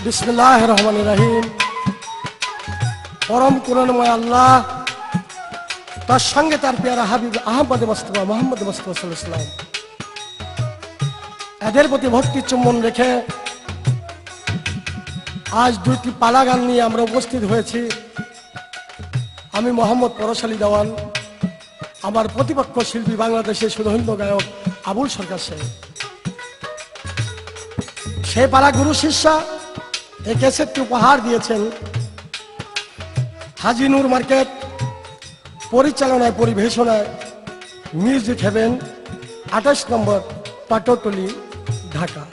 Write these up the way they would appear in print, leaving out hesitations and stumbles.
বিসমিল্লাহির রহমানির রহিম। পরম করুণাময় আল্লাহ, তার সঙ্গে তার পেয়ারা হাবিব আহমদ মুস্তাফা মুহাম্মদ মুস্তাফা সাল্লাল্লাহু আলাইহি ওয়াসাল্লাম, এদের প্রতি ভক্তি চুম্বন রেখে আজ দুইটি পালা গান নিয়ে আমরা উপস্থিত হয়েছি। আমি মোহাম্মদ পরশ আলী দেওয়ান, আমার প্রতিপক্ষ শিল্পী বাংলাদেশের সুধন্য গায়ক আবুল সরকার সাহেব। সেই পালা গুরু শিষ্যা এই ক্যাসেটটি উপহার দিয়েছেন হাজি নূর মার্কেট, পরিচালনায় পরিবেশনায় মিউজিক হেভেন, 28 নম্বর পাটটলি, ঢাকা।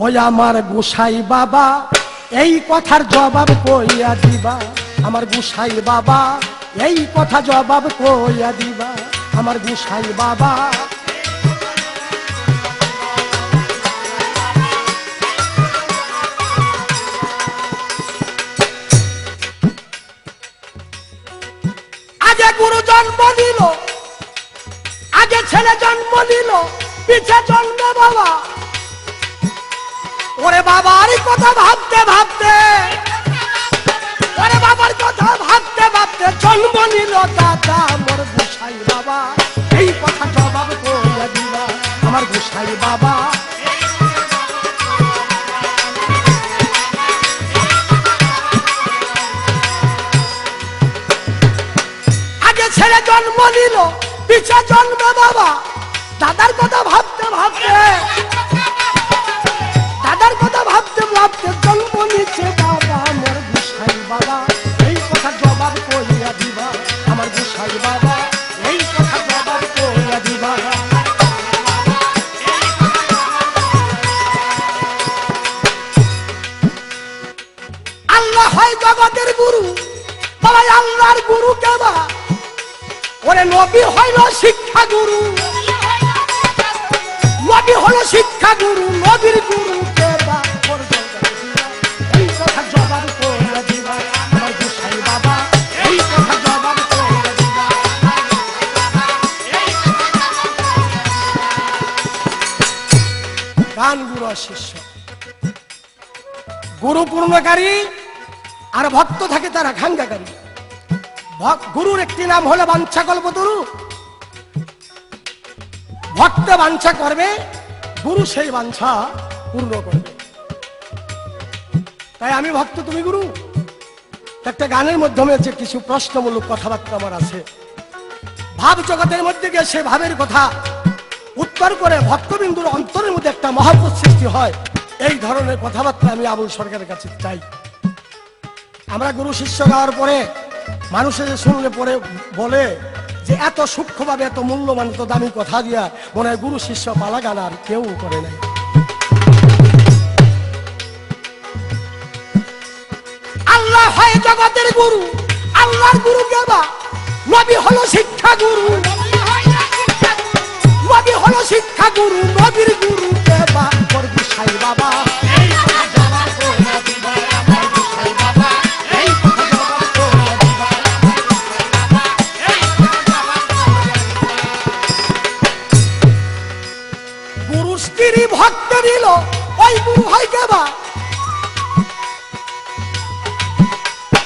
ওই আমার গোসাই বাবা এই কথার জবাব কইয়া দিবা, আমার গোসাই বাবা এই কথা জবাব কইয়া দিবা, আমার গোসাই বাবা। আগে গুরু জন্ম নিল, আগে ছেলে জন্ম নিল, পিছে জন্মে বাবা। ওরে বাবার কথা ভাবতে ভাবতে, ওরে বাবার কথা ভাবতে ভাবতে জন্ম নিল দাদা, আমার গোসাই বাবা এই কথা জবাব কইয়া দিবা, আমার গোসাই বাবা। আগে ছেলে জন্ম নিল, পিছে জন্মে বাবা। দাদার কথা ভাবতে ভাবতে, দাদার কথা ভাবতে ভাবতে জন্ম নিচ্ছে বাবা, আমার গোসাই বাবা এই কথা জবাব কইয়া দিবা, আমার গোসাই বাবা এই কথা জবাব কইয়া দিবা। আল্লাহ হয় জগতের গুরু, বাবা আল্লাহর গুরু কেবা। ওরে নবী হইল শিক্ষা গুরু, নবী হলো শিক্ষা গুরু, নবীর গুরু কেবা। এই কথা জবাব কইয়া দিবা, আমার গোসাই বাবা এই কথা জবাব কইয়া দিবা। গান গুরু শিষ্য, গুরু পূর্ণকারী আর ভক্ত থাকে তারা খাঙ্গাকারী। গুরুর একটি নাম হলো বাঞ্ছা কল্পতরু। ভক্ত বাঞ্ছা করবে, গুরু সেই বাঞ্ছা পূর্ণ করবে। তাই আমি ভক্ত, তুমি গুরু। একটা গানের মাধ্যমে যে কিছু প্রশ্নমূলক কথাবার্তা আমার আছে, ভাব জগতের মধ্যে গিয়ে সে ভাবের কথা উত্তর করে ভক্তবিন্দুর অন্তরের মধ্যে একটা মহব্বত সৃষ্টি হয়, এই ধরনের কথাবার্তা আমি আবুল সরকারের কাছে চাই। আমরা গুরু শিষ্য গাওয়ার পরে মানুষের শুনলে পরে বলে যে এত সূক্ষ্মভাবে এত মূল্যবান এত দামি কথা দিয়া মনে হয় গুরু শিষ্য পালা গান আর কেউ করে নাই। আল্লাহ হয় জগতের গুরু, আল্লাহর গুরু কেবা। নবী হলো শিক্ষা গুরু, নবী হলো শিক্ষা গুরু, নবীর গুরু কেবা। ওর গোসাই বাবা এই কথা জবাব কইয়া দিবা, আমার গোসাই বাবা এই কথা জবাব কইয়া দিবা। গুরু স্ত্রী ভক্ত দিল, ওই গুরু হয় কেবা।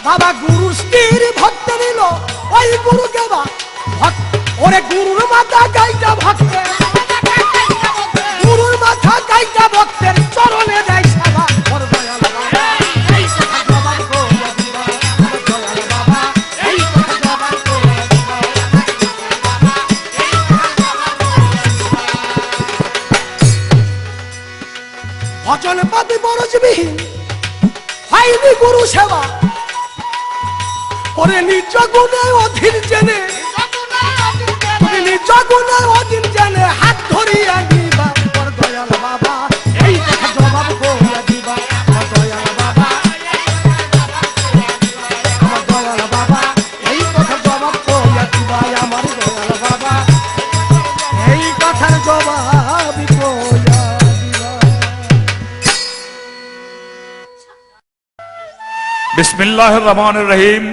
বাবা গুরু স্ত্রী ভক্ত দিল, ওই গুরু কেবা। ওরে গুরুর মাথা গাইটা ভক্তের, গুরুর মাথা গাইটা ভক্তের চরণে দেয় সেবা। ওর দয়াল বাবা এই কথা জবাব কইয়া দিবা, আমার দয়াল বাবা এই কথা জবাব কইয়া দিবা। ভজন পাতি বরজবিহীন হয়নি গুরু সেবা। ওরে নিজ গুণে অধীন জেনে, নিজ গুণে অধীন জেনে হাত ধরিয়া দিবা। ওর দয়াল বাবা এই কথা জবাব কইয়া দিবা, আমার দয়াল বাবা, আমার দয়াল বাবা এই কথা জবাব কইয়া দিবা, আমার দয়াল বাবা এই কথার জবাব কইয়া দিবা। বিসমিল্লাহির রহমানির রহিম।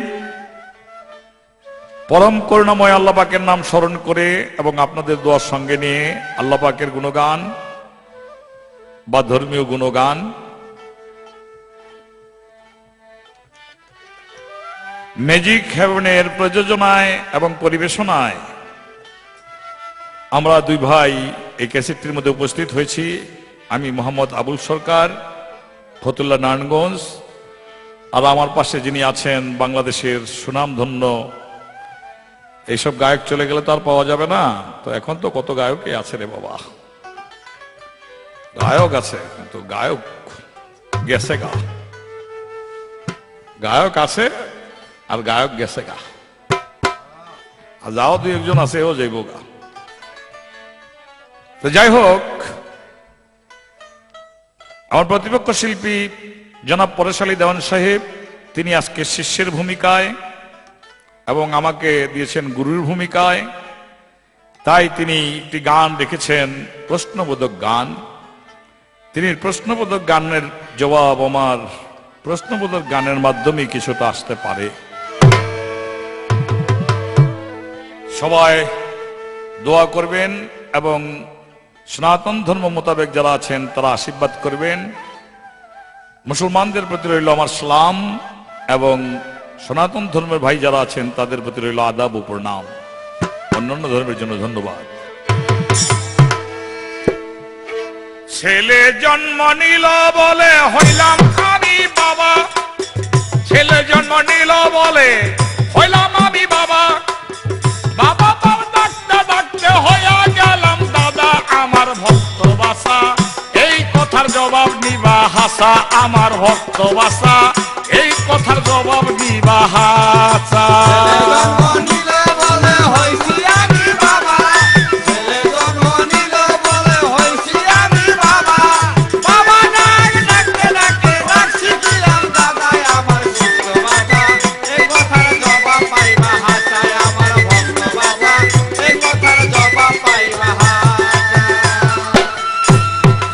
পরম করুণাময় আল্লাহ পাকের নাম স্মরণ করে এবং আপনাদের দোয়ার সঙ্গে নিয়ে আল্লাহ পাকের গুণগান বা ধর্মীয় গুণগান ম্যাজিক হেভেনের প্রযোজনায় এবং পরিবেশনায় আমরা দুই ভাই এই ক্যাসেটটির মধ্যে উপস্থিত হয়েছি। আমি মোহাম্মদ আবুল সরকার, ফতুল্লা নারায়ণগঞ্জ, আর আমার পাশে যিনি আছেন বাংলাদেশের সুনামধন্য, এইসব গায়ক চলে গেলে তো আর পাওয়া যাবে না, তো এখন তো কত গায়কই আছে রে বাবা, গায়ক আছে কিন্তু গায়ক গেছে গা, গায়ক আছে আর গায়ক গেছে গা, আর যাও দুই একজন আছে ও যাইব গা। তো যাই হোক, আমার প্রতিপক্ষ শিল্পী জনাব পরেশ আলী দেওয়ান সাহেব, তিনি আজকে শিষ্যের ভূমিকায় এবং আমাকে দিয়েছেন গুরুর ভূমিকায়, তাই তিনি একটি গান রেখেছেন, প্রশ্নবোধক গান। তিনি প্রশ্নবোধক গানের জবাব আমার প্রশ্নবোধক গানের মাধ্যমে কিছুটা আসতে পারে। সবাই দোয়া করবেন এবং সনাতন ধর্ম মোতাবেক যারা আছেন তারা আশীর্বাদ করবেন। মুসলমানদের প্রতি রইল আমার সালাম এবং সনাতন ধর্মের ভাই যারা আছেন তাদের প্রতি রইল আদাব ও প্রণাম। অন্যান্য ধর্মের জন্য ধন্যবাদ। ছেলে জন্ম নিল বলে হইলাম আমি বাবা, ছেলে জন্ম নিল বলে হইলাম আমি বাবা, বাবা ডাকতে ডাকতে হইয়া গেলাম দাদা, আমার ভক্ত বাসা এই কথার জবাব নিবা হাসা, আমার ভক্ত বাসা এই কথার জবাব নিবা হাসা।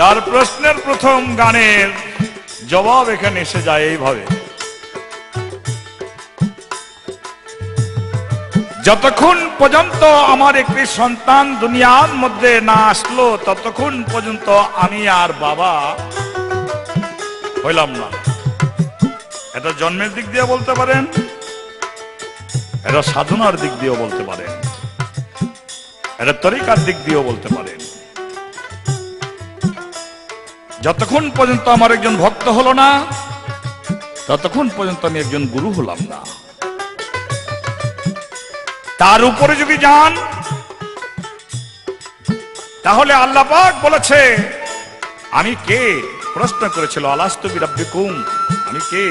তার প্রশ্নের প্রথম গানের জবাব এখানে এসে যায় এইভাবে, যতক্ষণ পর্যন্ত আমার একটি সন্তান দুনিয়ার মধ্যে না আসলো ততক্ষণ পর্যন্ত আমি আর বাবা হইলাম না। এটা জন্মের দিক দিয়ে বলতে পারেন, এটা সাধনার দিক দিয়েও বলতে পারেন, এটা তরিকার দিক দিয়েও বলতে পারেন। যতক্ষণ পর্যন্ত আমার একজন ভক্ত হলো না ততক্ষণ পর্যন্ত আমি একজন গুরু হলাম না। তার উপরে যদি যান তাহলে আল্লাহ পাক বলেছে আমি কে, প্রশ্ন করেছিল আলাস্তু বিরাব্বিকুম, আমি কে?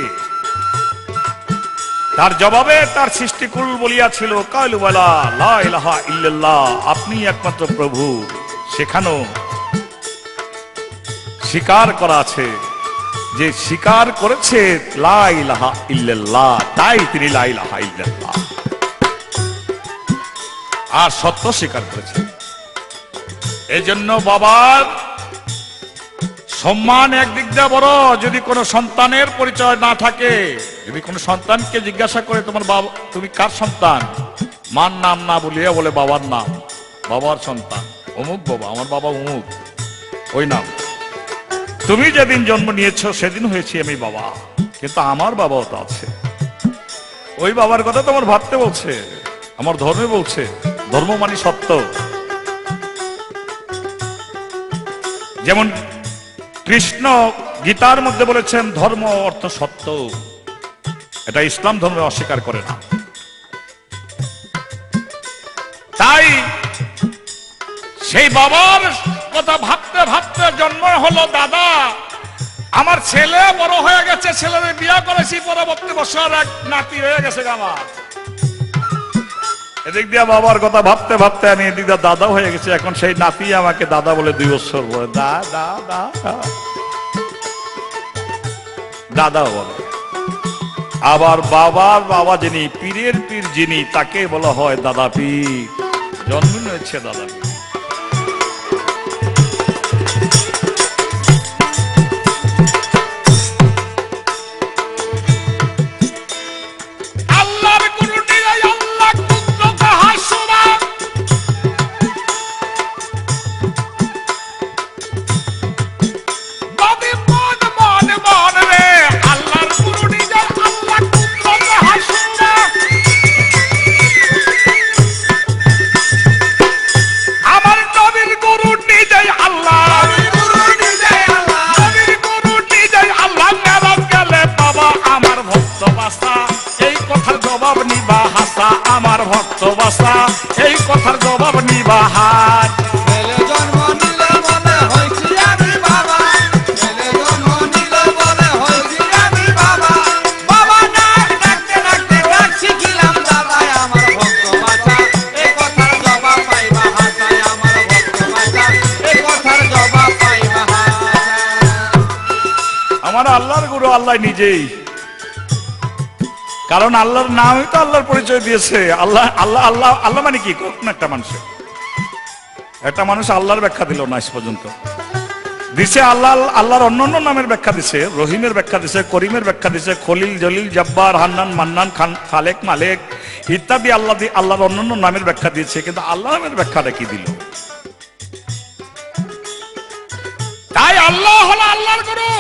তার জবাবে তার সৃষ্টিকুল বলিয়াছিল কালু বালা লা ইলাহা ইল্লাল্লাহ, আপনি একমাত্র প্রভু। সেখানেও স্বীকার করা আছে যে স্বীকার করেছে লা ইলাহা ইল্লাল্লাহ, তাই তিনি লা ইলাহা ইল্লাল্লাহ আর সত্য স্বীকার করেছে। এই জন্য বাবার সম্মান একদিক দিয়ে বড়। যদি কোনো সন্তানের পরিচয় না থাকে, যদি কোনো সন্তানকে জিজ্ঞাসা করে তোমার বাবা তুমি কার সন্তান, মার নাম না বলিয়া বলে বাবার নাম, বাবার সন্তান অমুক বাবা, আমার বাবা অমুক, ওই নাম। তুমি যেদিন জন্ম নিয়েছ সেদিন হয়েছি আমি বাবা, কিন্তু আমার বাবাও তো আছে। ওই বাবার কথা তোমার ভাবতে বলছে, আমার ধর্মে বলছে, ধর্ম মানে সত্য। যেমন কৃষ্ণ গীতার মধ্যে বলেছেন ধর্ম অর্থ সত্য, এটা ইসলাম ধর্মে অস্বীকার করে না। তাই সেই বাবার কথা ভাবতে ভাবতে জন্ম হলো দাদা। আমার ছেলে বড় হয়ে গেছে, ছেলের বিয়ে করেছি, পরবর্তী বছর এক নাতি হয়ে গেছে আমার। এদিক দিয়ে বাবার কথা ভাবতে ভাবতে আমি এদিক দিয়ে দাদা হয়ে গেছে। এখন সেই নাতি আমাকে দাদা বলে 2 বছর পরে দাদা বলে। আবার বাবার বাবা যিনি, পীরের পীর যিনি, তাকে বলা হয় দাদা পীর। জন্ম হয়েছে দাদা পীর। আল্লাহর গুরু নিয়ে আল্লাহ পাইবা হাত। ছেলে জন্ম নিলে বলে হইছি আমি বাবা, ছেলে জন্ম নিলে বলে হইছি আমি বাবা। বাবা ডাক ডাকতে ডাকতে ডাক শিখিলাম দাদায় আমার ভক্ত বাঁচা, এ কথার জবাব পাইবা হাসায় আমার ভক্ত বাঁচা, এ কথার জবাব পাইবা হাসায়। আমার আল্লাহর গুরু আল্লাহ নিজেই, কারণ আল্লাহর নামই তো আল্লাহর পরিচয় দিয়েছে। আল্লাহ আল্লাহ আল্লাহ আল্লাহ মানে কি? কোন একটা মানুষ আল্লাহর ব্যাখ্যা দিল না আজ পর্যন্ত। দিছে আল্লাহ, আল্লাহর অন্যান্য নামের ব্যাখ্যা দিছে, রহিমের ব্যাখ্যা দিছে, করিমের ব্যাখ্যা দিছে, খলিল, জলিল, জব্বার, হান্নান, মান্নান, খান, খালেক, মালেক ইত্যাদি আল্লাহর অন্যান্য নামের ব্যাখ্যা দিয়েছে, কিন্তু আল্লাহ নামের ব্যাখ্যাটা কি দিল? তাই আল্লাহ হলো আল্লাহর গুরু।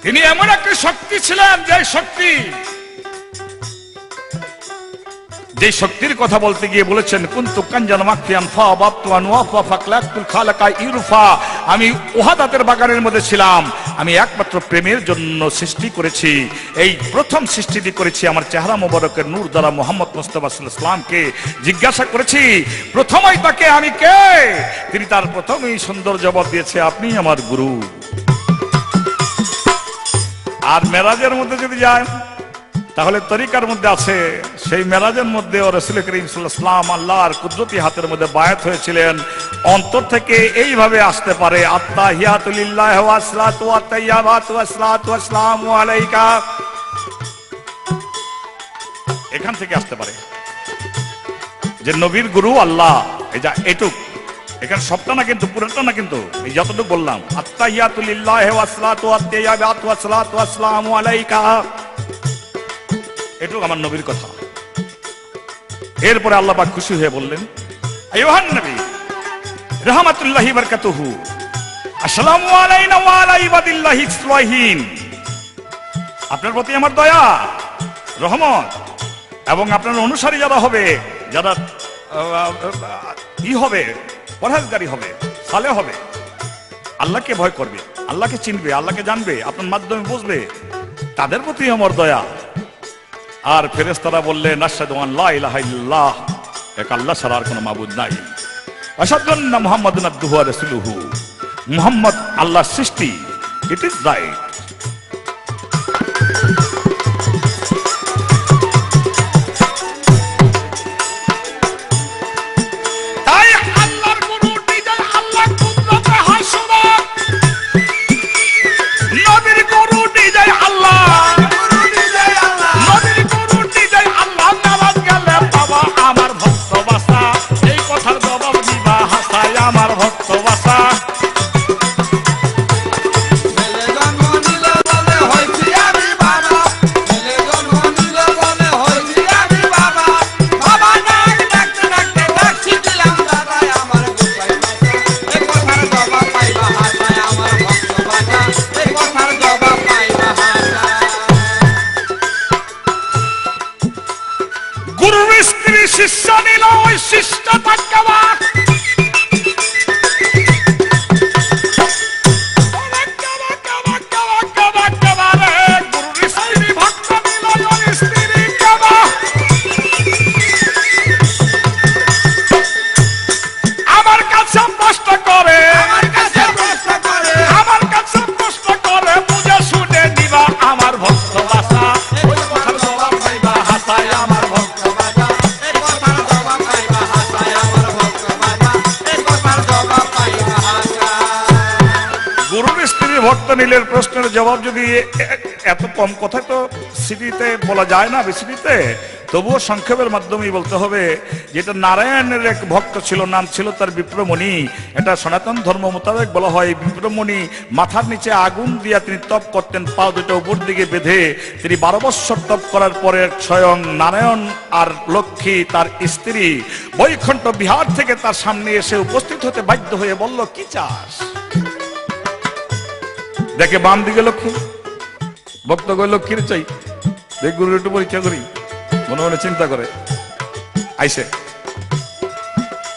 তিনি এমন একটি শক্তি ছিলেন, যে শক্তির কথা বলতে গিয়ে বলেছেন কুনতু কানজান মাকফিয়ান ফাবাতু আনওয়াফা ফাকলাকুল খালাকা ইরফা, আমি ওহাদাতের বাগানের মধ্যে ছিলাম, আমি একমাত্র প্রেমের জন্য সৃষ্টি করেছি। এই প্রথম সৃষ্টিটি করেছি আমার চেহারা মোবারকের নূর দ্বারা মুহাম্মদ মুস্তাফা সাল্লাল্লাহু আলাইহি ওয়াসাল্লামকে জিজ্ঞাসা করেছি প্রথমেই তাকে আমি কে? তিনি তার প্রথমেই সুন্দর জবাব দিয়েছে, আপনি আমার গুরু। আর মেরাজের মধ্যে যদি যায় তাহলে তরিকার মধ্যে আছে, সেই মেরাজের মধ্যে রাসূল করিম সাল্লাল্লাহু আলাইহি ওয়াসাল্লাম আল্লাহর কুদরতি হাতের মধ্যে বায়াত হয়েছিলেন। অন্তর থেকে এইভাবে আসতে পারে, আত্তাহিয়াতু লিল্লাহি ওয়া আসসালাতু ওয়া তাইয়্যিবাতু ওয়া আসসালাতু ওয়া আসসালামু আলাইকা, এখান থেকে আসতে পারে যে নবীর গুরু আল্লাহ। এই যা এটুক, এখানে সবটা না কিন্তু, পুরোটা না কিন্তু, এই যতটুকু বললাম আত্তাহিয়াতু লিল্লাহি ওয়া আসসালাতু ওয়া তাইয়্যিবাতু ওয়া আসসালাতু ওয়া আসসালামু আলাইকা, এটুকু আমার নবীর কথা। এরপরে আল্লাহ পাক খুশি হয়ে বললেন, আইয়ুহান নবী রাহমাতুল্লাহি ওয়া বারাকাতুহু আসসালামু আলাইনা ওয়া আলা ইবাদিল্লাহি সালিহিন, আপনার প্রতি আমার দয়া রহমত এবং আপনার অনুসারী যারা হবে, যারা হবে পরহেজগারী হবে, সালেহ হবে, আল্লাহকে ভয় করবে, আল্লাহকে চিনবে, আল্লাহকে জানবে, আপনার মাধ্যমে বুঝবে, তাদের প্রতি আমার দয়া। আর ফেরেশতারা বললেন, আশহাদু আন লা ইলাহা ইল্লাল্লাহ, এক আল্লাহ ছাড়া আর কোনো মাবুদ নাই, আশহাদু আন্না মুহাম্মাদুন আবদুহু ওয়া রাসূলুহু, মুহাম্মদ আল্লাহর সৃষ্টি, ইট ইজ রাইট। আমার ভক্ত বাসা, ছেলে জন্ম নিলে বলে হইছি আমি বাবা, ছেলে জন্ম নিলে বলে হইছি আমি বাবা। বাবা ডাক ডাকতে ডাকতে ডাক শিখিলাম দাদায় আমার গোসাই বাঁচা, এ কথার জবাব পাইবা হাসায় আমার ভক্ত বাঁচা, এ কথার জবাব পাইবা হাসায়। গুরুর স্ত্রী শিষ্য নিল, ওই শিষ্য ভাগ্যবান। ভক্ত নীলের প্রশ্নের জবাব যদি এত কম কথায় তো সিটিতে বলা যায় না, বিসিটিতে, তবুও সংক্ষেপের মাধ্যমেই বলতে হবে, যেটা নারায়ণের এক ভক্ত ছিল, নাম ছিল তার বিপ্রমণি। এটা সনাতন ধর্ম মোতাবেক বলা হয়, বিপ্রমণি মাথার নিচে আগুন দিয়া তিনি তপ করতেন, পাও দুটো উপর দিকে বেঁধে। তিনি 12 বৎসর তপ করার পরে স্বয়ং নারায়ণ আর লক্ষ্মী তার স্ত্রী বৈকুণ্ঠ বিহার থেকে তার সামনে এসে উপস্থিত হতে বাধ্য হয়ে বলল, কি চাস? দেখে বাম দিকে লক্ষ্মী, ভক্ত কইল কি চাই, দেখ গুরু একটু পরীক্ষা করি, মনে মনে চিন্তা করে আইসে,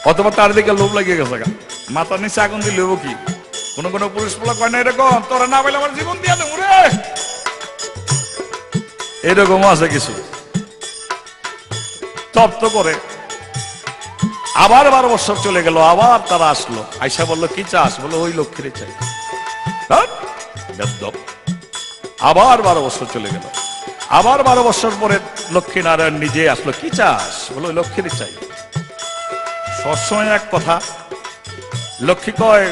অথবা তার দিকে লোভ লাগিয়ে গেছে, মাথার নিচে আগুন দিয়ে লেবো কি? কোন কোন পুরুষ বলা কয় না এরকম, তোরা না পাইলে আমার জীবন দিয়ে দেবো রে, এরকমও আছে কিছু। তপ তো করে আবার 12 বছর চলে গেল, আবার তারা আসলো, আয়সা বললো কি চাস? বললো ওই লক্ষ্মীরে চাই। আবার 12 বছর চলে গেল, আবার 12 বছর পরে লক্ষ্মী নারায়ণ নিজে আসলো, কি চাস? বললো ওই লক্ষ্মীরে চাই। সবসময় এক কথা, লক্ষ্মী কয়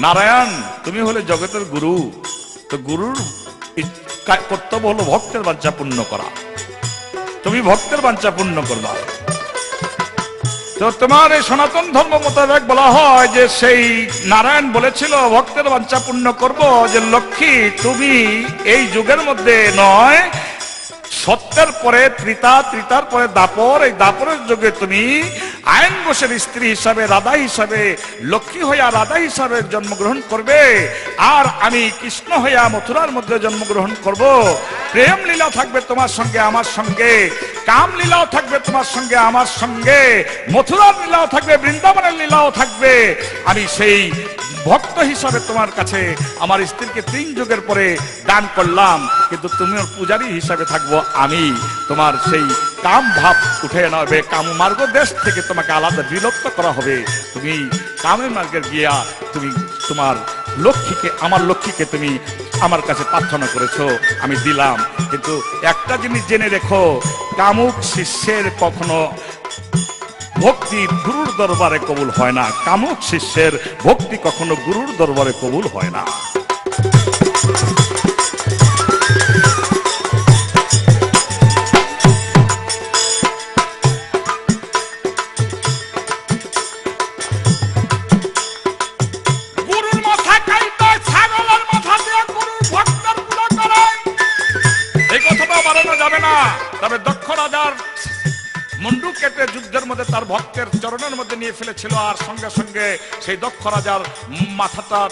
নারায়ণ তুমি হলে জগতের গুরু, তো গুরুর কর্তব্য হলো ভক্তের বাঞ্ছা পূর্ণ করা, তুমি ভক্তের বাঞ্ছা পূর্ণ করবা। তো তোমার এই সনাতন ধর্ম মোতাবেক বলা হয় যে সেই নারায়ণ বলেছিল ভক্তের বাঞ্ছা পূর্ণ করব, যে লক্ষ্মী তুমি এই যুগের মধ্যে নয়, সত্যের পরে ত্রিতা, ত্রিতার পরে দাপর, এই দাপরের যুগে তুমি আইন ঘোষের স্ত্রী হিসাবে, রাধা হিসাবে, লক্ষ্মী হইয়া রাধা হিসাবে জন্মগ্রহণ করবে, আর আমি কৃষ্ণ হইয়া মথুরার মধ্যে জন্মগ্রহণ করব। প্রেম লীলা থাকবে তোমার সঙ্গে আমার সঙ্গে, কাম লীলাও থাকবে তোমার সঙ্গে আমার সঙ্গে, মথুরার লীলাও থাকবে, বৃন্দাবনের লীলাও থাকবে। আমি সেই ভক্ত হিসাবে তোমার কাছে আমার স্ত্রীকে 3 যুগের পরে দান করলাম, কিন্তু তুমি ওর পূজারী হিসাবে থাকবো আমি। তোমার সেই কাম ভাব উঠে নেবে, কাম মার্গ দেশ থেকে তোমাকে আলাদা বিলুপ্ত করা হবে। তুমি কামের মার্গে গিয়া তুমি তোমার লক্ষ্মীকে, আমার লক্ষ্মীকে তুমি আমার কাছে প্রার্থনা করেছো, আমি দিলাম। কিন্তু একটা জিনিস জেনে রেখো, কামুক শিষ্যের কখনো ভক্তি গুরুর দরবারে কবুল হয় না, কামুক শিষ্যের ভক্তি কখনো গুরুর দরবারে কবুল হয় না। গুরুর মাথা কাইতে ছাগলের মাথা দিয়ে গুরুর ভক্তের পূজা করে, এই কথাটা বাড়ানো যাবে না। তবে দক্ষ রাজার মুন্ডু কেটে যুদ্ধের মধ্যে তার ভক্তের চরণের মধ্যে নিয়ে ফেলেছিল, আর সঙ্গে সঙ্গে সেই দক্ষ রাজার মাথাটার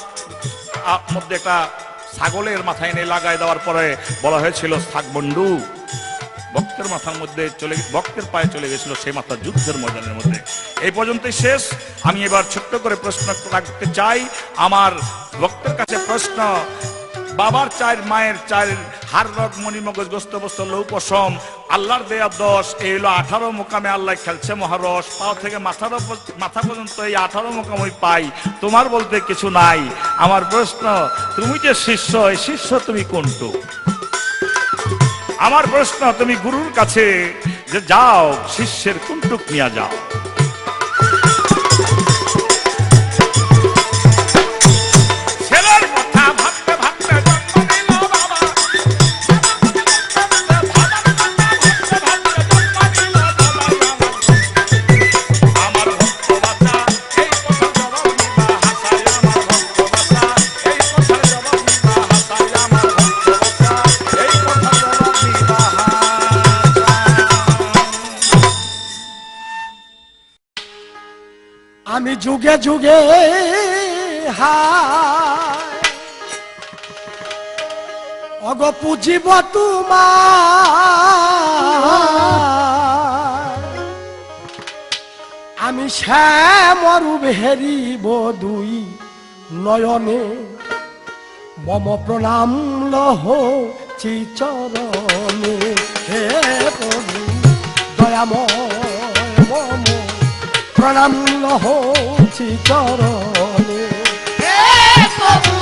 মধ্যে একটা ছাগলের মাথা এনে লাগাই দেওয়ার পরে বলা হয়েছিল মুন্ডু ভক্তের মাথার মধ্যে চলে, ভক্তের পায়ে চলে গেছিল সেই মাথা যুদ্ধের ময়দানের মধ্যে। এই পর্যন্তই শেষ। আমি এবার ছোট্ট করে প্রশ্ন রাখতে চাই, আমার ভক্তের কাছে প্রশ্ন, বাবার চার, মায়ের চার, হার রগ মণিমগজ গোস্ত বস্ত লৌ পশম, আল্লাহর দেয়া 10, এই হলো 18 মোকামে আল্লাহ খেলছে মহারস, পাও থেকে মাথা পর্যন্ত এই 18 মোকাম ওই পাই, তোমার বলতে কিছু নাই। আমার প্রশ্ন, তুমি যে শিষ্য, এই শিষ্য তুমি কোনটু? আমার প্রশ্ন, তুমি গুরুর কাছে যে যাও, শিষ্যের কোনটুক নিয়ে যাও? আমি যুগে যুগে অগ পুজিব তোমার, আমি শ্যামরু হেরিব 2 নয়নে, মম প্রণাম লহ চিচরণে। হে প্রভু দয়াময়, মম প্রণাম লহ চিচরণে। হে প্রভু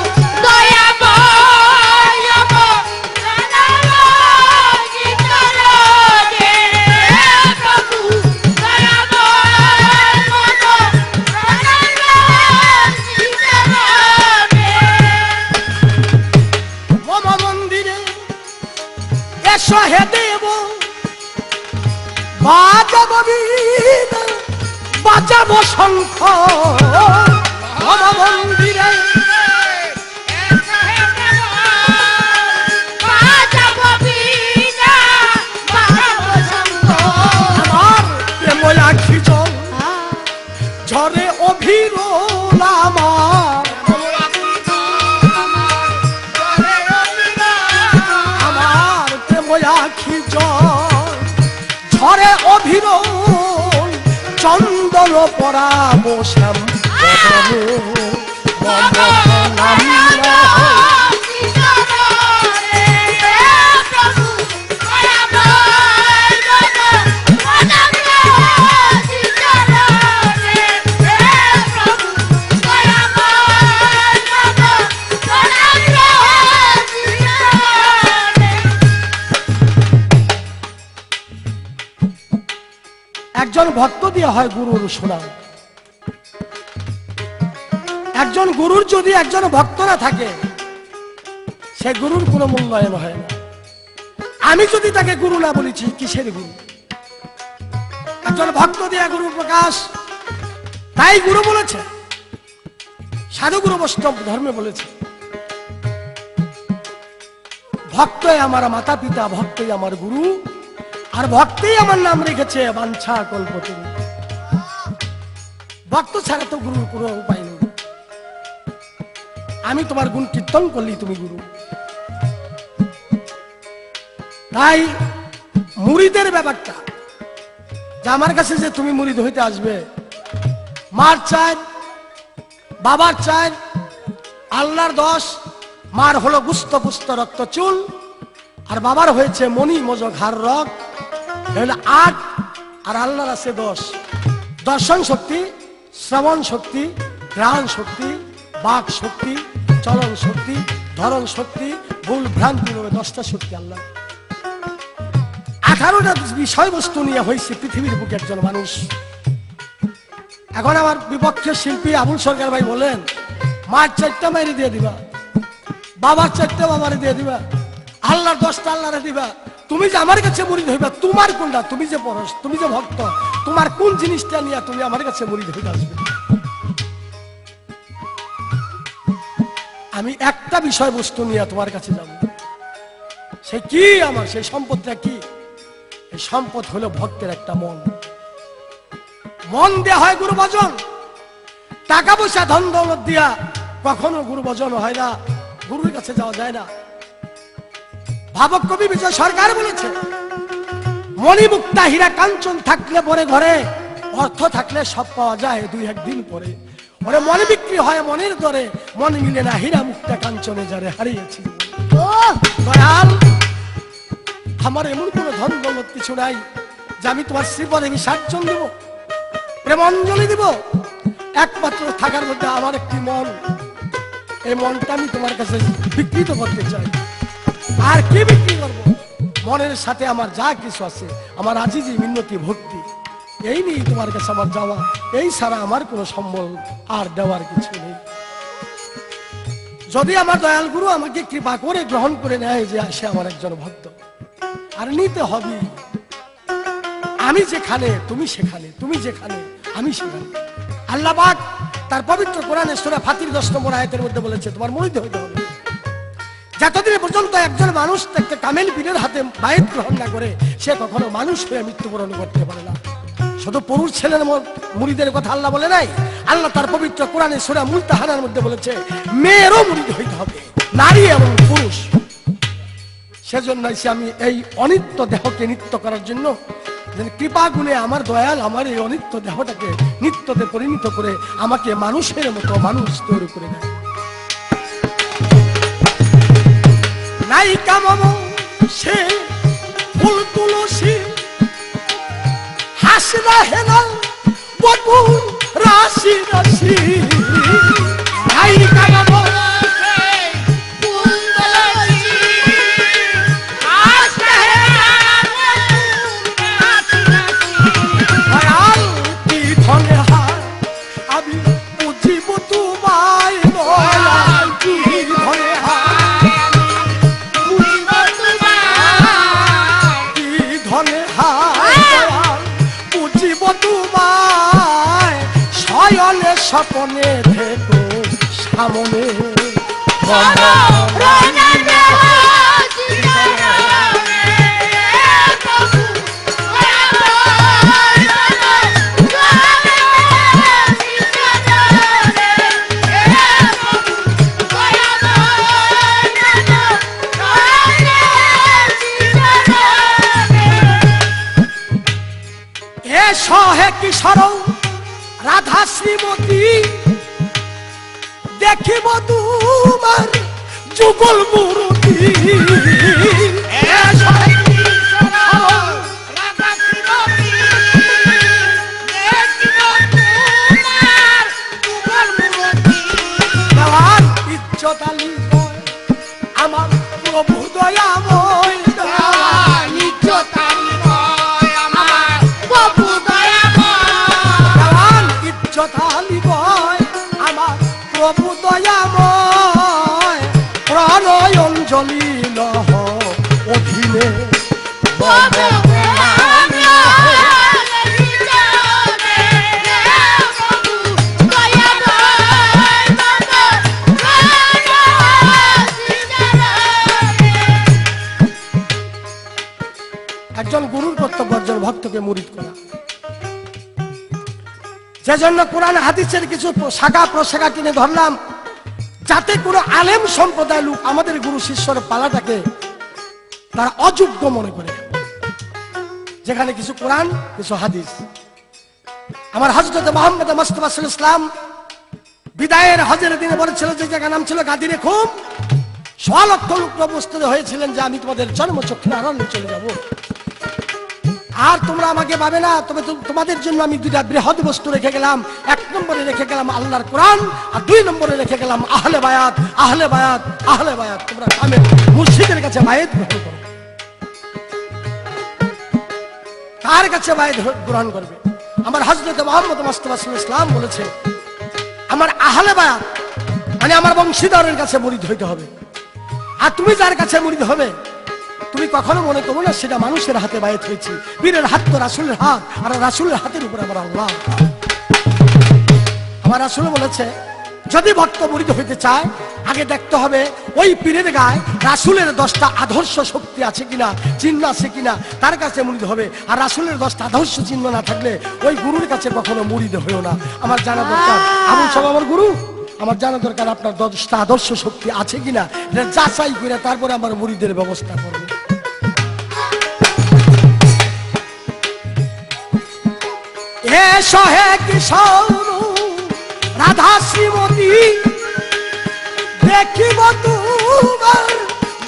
দয়াময়, প্রণাম চিচরণে। হে প্রভু দয়াময়, প্রণাম চিচরণে। মম মন্দিরে এসো হে দেব, বাজাব বীণা, বাজাব শঙ্খ, মম মন্দিরে বাজাব বীণা, বাজাব শঙ্খ। আমার প্রেম আখি জল ঝরে অভিরোল, আমার আমার প্রেম আখি জল ঝরে অভিরোল, চন্দন পরাব শ্যাম বদনে, মম প্রণাম লহ। চিচরণে। ভক্ত দিয়ে হয় গুরুর সুনাম। একজন গুরুর যদি একজন ভক্ত না থাকে, সে গুরুর কোনো মূল্যায়ন হয় না। আমি যদি তাকে গুরু না বলেছি, কিসের গুরু? একজন ভক্ত দিয়ে গুরু প্রকাশ, তাই গুরু বলেছে। সাধু গুরু বৈষ্ণব ধর্মে বলেছে, ভক্তই আমার মাতা পিতা, ভক্তই আমার গুরু, আর ভক্তই আমার নাম রেখেছে বাঞ্ছা কল্পতরু। ভক্ত ছাড়া তো গুরুর কোনো উপায় নেই। আমি তোমার গুণ কীর্তন করলি তুমি গুরু। তাই মুরিদের ব্যাপারটা, যে আমার কাছে যে তুমি মুরিদ হইতে আসবে, মার চাই, বাবার চাই, আল্লাহর দশ, মার হলো গুস্ত পুস্ত রক্ত চুল, আর বাবার হয়েছে মণি মজ ঘাড় রক, হলো 8, আর আল্লাহর আছে 10। দর্শন শক্তি, শ্রবণ শক্তি, ঘ্রাণ শক্তি, বাক শক্তি, চলন শক্তি, ধরন শক্তি, ভুল ভ্রান্তি নেবে 10টা শক্তি আল্লাহ। 18টা বিষয়বস্তু নিয়ে হয়েছে পৃথিবীর বুকে একজন মানুষ। এখন আমার বিপক্ষে শিল্পী আবুল সরকার ভাই বলেন, মার 4টা মাইরে দিয়ে দিবা, বাবার 4টা বাবারে দিয়ে দিবা, আল্লাহর 10টা আল্লাহরে দিবা। তুমি যে আমার কাছে মুরিদ হইবা, তোমার কোনটা? তুমি যে পরশ, তুমি যে ভক্ত, তোমার কোন জিনিসটা নিয়ে তুমি আমার কাছে মুরিদ হইতে আসবে? আমি একটা বিষয়বস্তু নিয়ে তোমার কাছে যাব। সে কি? আমার সেই সম্পদটা কি? এই সম্পদ হলো ভক্তের একটা মন। মন দেয়া হয় গুরু ভজন। টাকা পয়সা ধন দৌলত দিয়া কখনো গুরু ভজন হয় না, গুরুর কাছে যাওয়া যায় না। ভাবক কবি বিজয় সরকার বলেছে, মণিমুক্তা হীরা কাঞ্চন থাকলে পরে ঘরে, অর্থ থাকলে সব পাওয়া যায় 2-1 দিন পরে। ওরে মনে বিক্রি হয় মনের দরে, মন মিলে না হীরা মুক্তা কাঞ্চনে যারে হারিয়েছি। দয়াল, আমার এমন কোন ধন দৌলত কিছু নাই যে আমি তোমার শ্রীপদে বিসর্জন দেব, প্রেমাঞ্জলি দিব। একমাত্র থাকার মধ্যে আমার একটি মন, এই মনটা আমি তোমার কাছে বিকৃত করতে চাই। আর কি বিক্রি করব? মনের সাথে আমার যা কিছু আছে, আমার আজিজি মিন্নতি ভক্তি, এই নিয়ে তোমার কাছে আমার যাওয়া। এই ছাড়া আমার কোনো সম্বল আর দেওয়ার কিছু নেই। যদি আমার দয়াল গুরু আমাকে কৃপা করে গ্রহণ করে নেয় যে সে আমার একজন ভক্ত, আর নিতে হবে। আমি যেখানে তুমি সেখানে, তুমি যেখানে আমি সেখানে। আল্লাহ পাক তার পবিত্র কোরআনে সূরা ফাতির 10 নম্বর আয়াতের মধ্যে বলেছে, তোমার মুরিদ হইতে হবে। যতদিন পর্যন্ত একজন মানুষ একটা কামেল পীরের হাতে বায়াত গ্রহণ না করে, সে কখনো মানুষ হয়ে মৃত্যুবরণ করতে পারে না। শুধু পুরুষ ছেলের মুরিদের কথা আল্লাহ বলে নাই, আল্লাহ তার পবিত্র কোরআনে সূরা মুলতাহানার মধ্যে বলেছে, মেয়েরও মুরিদ হইতে হবে, নারী এবং পুরুষ। সেজন্য আমি এই অনিত্য দেহকে নিত্য করার জন্য, কৃপা গুণে আমার দয়াল আমার এই অনিত্য দেহটাকে নিত্যতে পরিণত করে আমাকে মানুষের মতো মানুষ তৈরি করে দেয়। নাই কামাবো সে ফুল তুলসী, হাসরা হেনা বকুল রাশি রাশি। নাই কামাবো স্বপনে থেকো সামনে। এ সহে কিশোর রাধা শ্রীমতী, দেখিব তোমার যুগল মূরতি। ইজ্জত আলী আমার প্রভু দয়াময়, ইজ্জত আলী আমার প্রভু দয়াময়। প্রভু দয়াময় প্রণয় অঞ্জলি লহ অধীনে একজন গুরুর কর্তব্য একজন ভক্তকে মুরিদ করা। সেজন্য কোরআন হাদিসের কিছু শাখা প্রশাখা কিনে ধরলাম, যাতে কোনো আলেম সম্প্রদায় লোক আমাদের গুরু শিষ্যর পালাটাকে তারা অযোগ্য মনে করে। যেখানে কিছু কোরআন কিছু হাদিস। আমার হযরত মুহাম্মদ মুস্তাফা সাল্লাল্লাহু আলাইহি ওয়াসাল্লাম বিদায়ের হজের দিনে বলেছিল, যে জায়গার নাম ছিল গাদিরে খুম, 100 লক্ষ লোক প্রস্তুত হয়েছিলেন যে আমি তোমাদের জন্মচক্ষে আড়ালে চলে যাব, আর তোমরা আমাকে পাবে না। তবে তোমাদের জন্য আমি দুইটা বৃহৎ বস্তু রেখে গেলাম। 1 নম্বরে রেখে গেলাম আল্লাহর কোরআন, আর 2 নম্বরে রেখে গেলাম আহলে বায়াত। আহলে বায়াত, আহলে বায়াত, তোমরা কামে মুর্শিদের কাছে বায়াত গ্রহণ করো। কার কাছে বায়াত গ্রহণ করবে? আমার হযরত মুহাম্মদ মুস্তাফা সাল্লাল্লাহু আলাইহি ওয়াসাল্লাম বলেছে, আমার আহলে বায়াত মানে আমার বংশীধরের কাছে মুরিদ হইতে হবে। আর তুমি যার কাছে মুরিদ হবে, তুমি কখনো মনে করো না সেটা মানুষের হাতে বায়াত হয়েছে। পীরের হাত তো রাসূলের হাত, আর রাসূলের হাতের উপর আমার আল্লাহ। আমার রাসূল বলেছে, যদি ভক্ত মুরিদ হইতে চায়, আগে দেখতে হবে ওই পীরের গায়ে রাসূলের 10টা আদর্শ শক্তি আছে কিনা, চিহ্ন আছে কিনা, তার কাছে মুরিদ হবে। আর রাসূলের 10টা আদর্শ চিহ্ন না থাকলে ওই গুরুর কাছে কখনো মুরিদ হইও না। আমার জানা দরকার আবুল সাহেব আমার গুরু, আমার জানা দরকার আপনার 10টা আদর্শ শক্তি আছে কিনা, এটা যাচাই করে তারপরে আমার মুরিদের ব্যবস্থা করবে। হে সহে কিশোর রাধা শ্রীমতী, দেখিব তোমার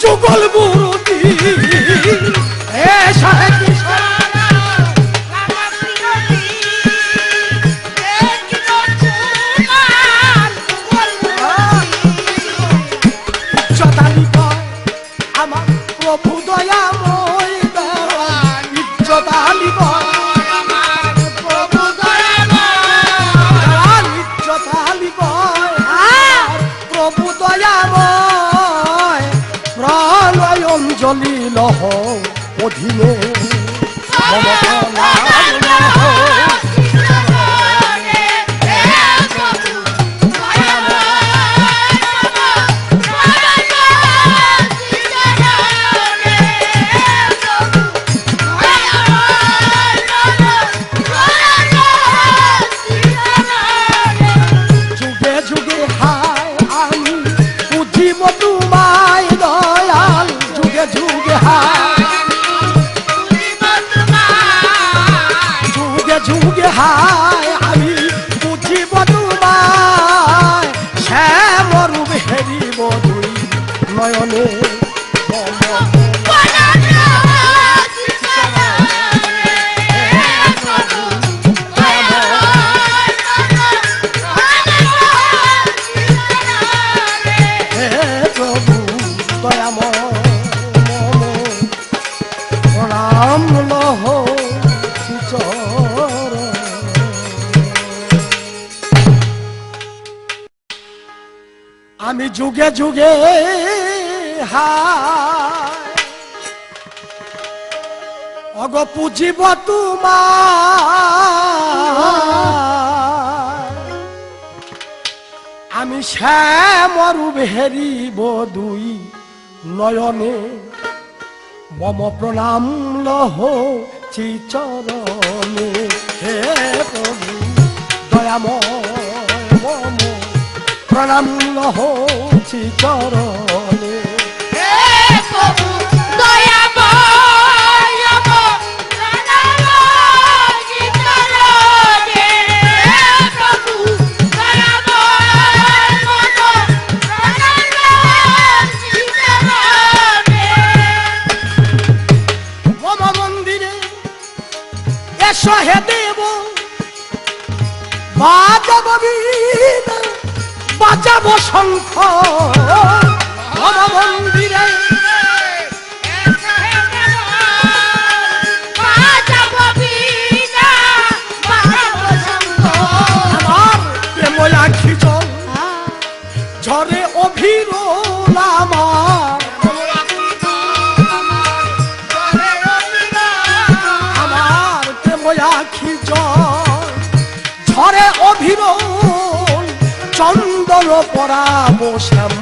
যুগল মূর্তি। হে সহে কিশোর ইজ্জতালি কয় আমার প্রভু দয়াময় দেওয়া, ইজ্জতালি কয় অঞ্জলি লহ অধীনে যুগে যুগে হায় আমি বুঝিব তোমায় দয়াল, যুগে যুগে হায়, যুগে যুগে হায় আমি বুঝিব তোমায়, শ্যামরূপ হেরিব দুই নয়নে। আমি যুগে যুগে হায় অগ পুজিব তোমার, আমি শ্যামরূপ হেরিব দুই নয়নে। মম প্রণাম লহ চিচরণে। হে প্রভু দয়াময় মম প্রণাম লহ চিচরণে। হে দেব বাজাব বীণা, বাজাব শঙ্খ মন্দিরে, আমার প্রেম আখি জল অভিরোল আমার, আমার প্রেম আখি জল ঝরে অভিরোল, চন্দন পরাবো শ্যাম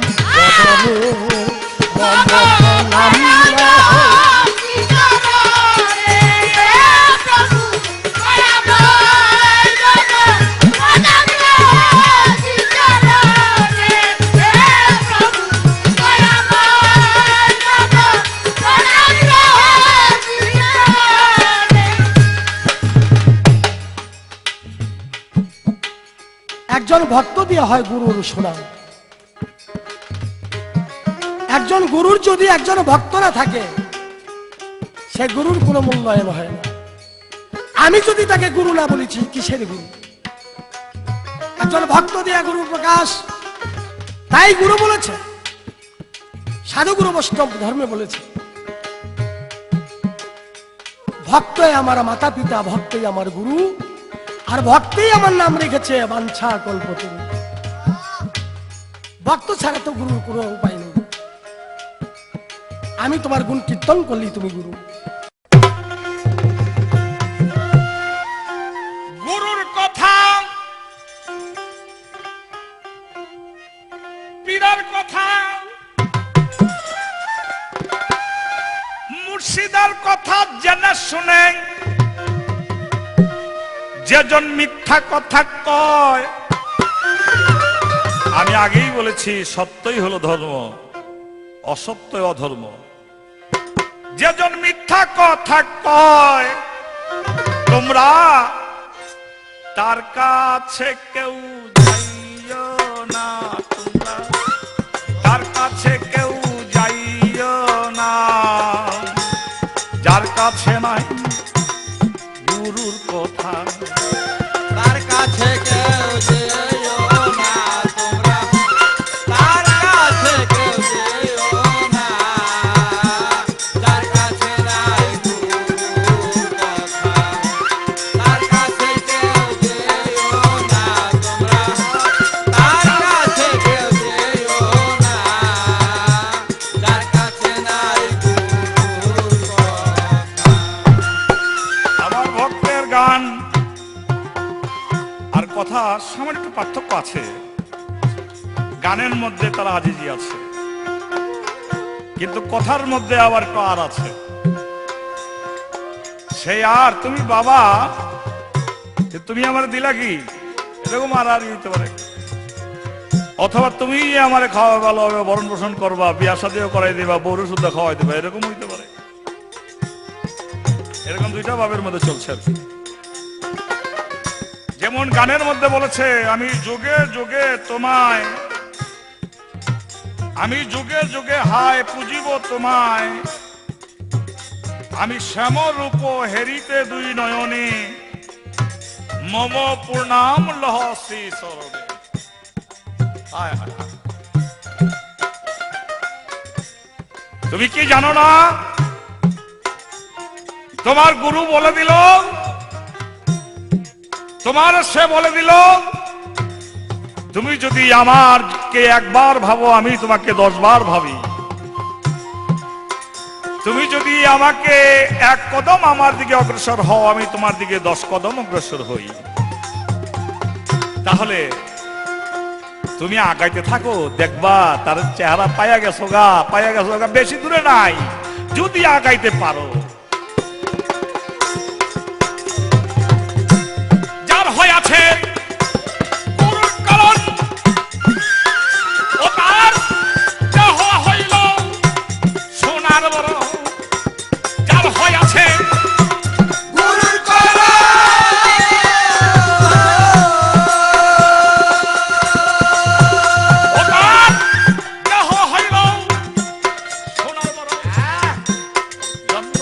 একজন ভক্ত দিয়ে হয় গুরুর সুনাম। একজন গুরুর যদি একজন ভক্ত না থাকে, সে গুরুর কোনো মূল্যায়ন হয় না। আমি যদি তাকে গুরু না বলেছি, কিসের গুরু? একজন ভক্ত দিয়া গুরু প্রকাশ, তাই গুরু বলেছে। সাধুগুরু বৈষ্ণব ধর্মে বলেছে ভক্তই আমার মাতা পিতা, ভক্তই আমার গুরু, আর ভক্তই আমার নাম রেখেছে বাঞ্ছা কল্পতরু। ভক্ত ছাড়া তো গুরুর কোনো উপায় নেই। আমি তোমার গুণ কীর্তন করলি তুমি গুরু। গুরুর কথা, পীরের কথা, মুর্শিদার কথা জেনে শুনে যেজন মিথ্যা কথা কয়, আমি আগেই বলেছি সত্যই হলো ধর্ম, অসত্যই অধর্ম। যেজন মিথ্যা কথা কয়, তোমরা তার কাছে কেউ যাইও না, তোমরা তার কাছে কেউ যাইও না, যার কাছে নাই গুরুর কথা। তার কাছে কেউ যেও না তোমরা, তার কাছে কেউ যেও না, যার কাছে নাই গুরুর কথা। তার কাছে কেউ যেও না তোমরা, তার কাছে কেউ যেও না, যার কাছে নাই গুরুর কথা। আমার ভক্তের গান আর কথা সামান্য একটু পার্থক্য আছে। গানের মধ্যে তারা আজিজি আছে, কিন্তু কথার মধ্যে আবার একটু আর আছে। সেই আর তুমি বাবা, তুমি আমার দিলা কি, এরকম আর আর হইতে পারে। অথবা তুমি আমার খাওয়া ভালো হবে, বরণ পোষণ করবা, বিয়া শাদিও করাই দিবা, বউরু শুদ্ধ খাওয়াই দিবা, এরকম হইতে পারে। এরকম দুইটা ভাবের মধ্যে চলছে আর কি। যেমন গানের মধ্যে বলেছে, আমি যুগে যুগে তোমায়, আমি যুগে যুগে হায় পুজিব তোমায়, আমি শ্যাম রূপ হেরিতে দুই নয়নে, মম পূর্ণাম লহ শ্রী সরবে। হায় হায়, তুমি কি জানো না, তোমার গুরু বলে দিল, তোমার সে বলে দিল, তুমি যদি আমারকে একবার ভাবো, আমি তোমাকে 10 বার ভাবি। তুমি যদি আমাকে 1 কদম আমার দিকে অগ্রসর হও, আমি তোমার দিকে 10 কদম অগ্রসর হই। তাহলে তুমি আগাইতে থাকো, দেখবা তার চেহারা পাইয়া গেছো গা, পাইয়া গেছো গা, বেশি দূরে নাই। যদি আগাইতে পারো, যার হইয়াছে গুরুর কারণ, ও তার দেহ হইল সোনার বড়। যার হইয়াছে গুরুর করা ও তার দেহ হইল সোনার বড়। জন্ম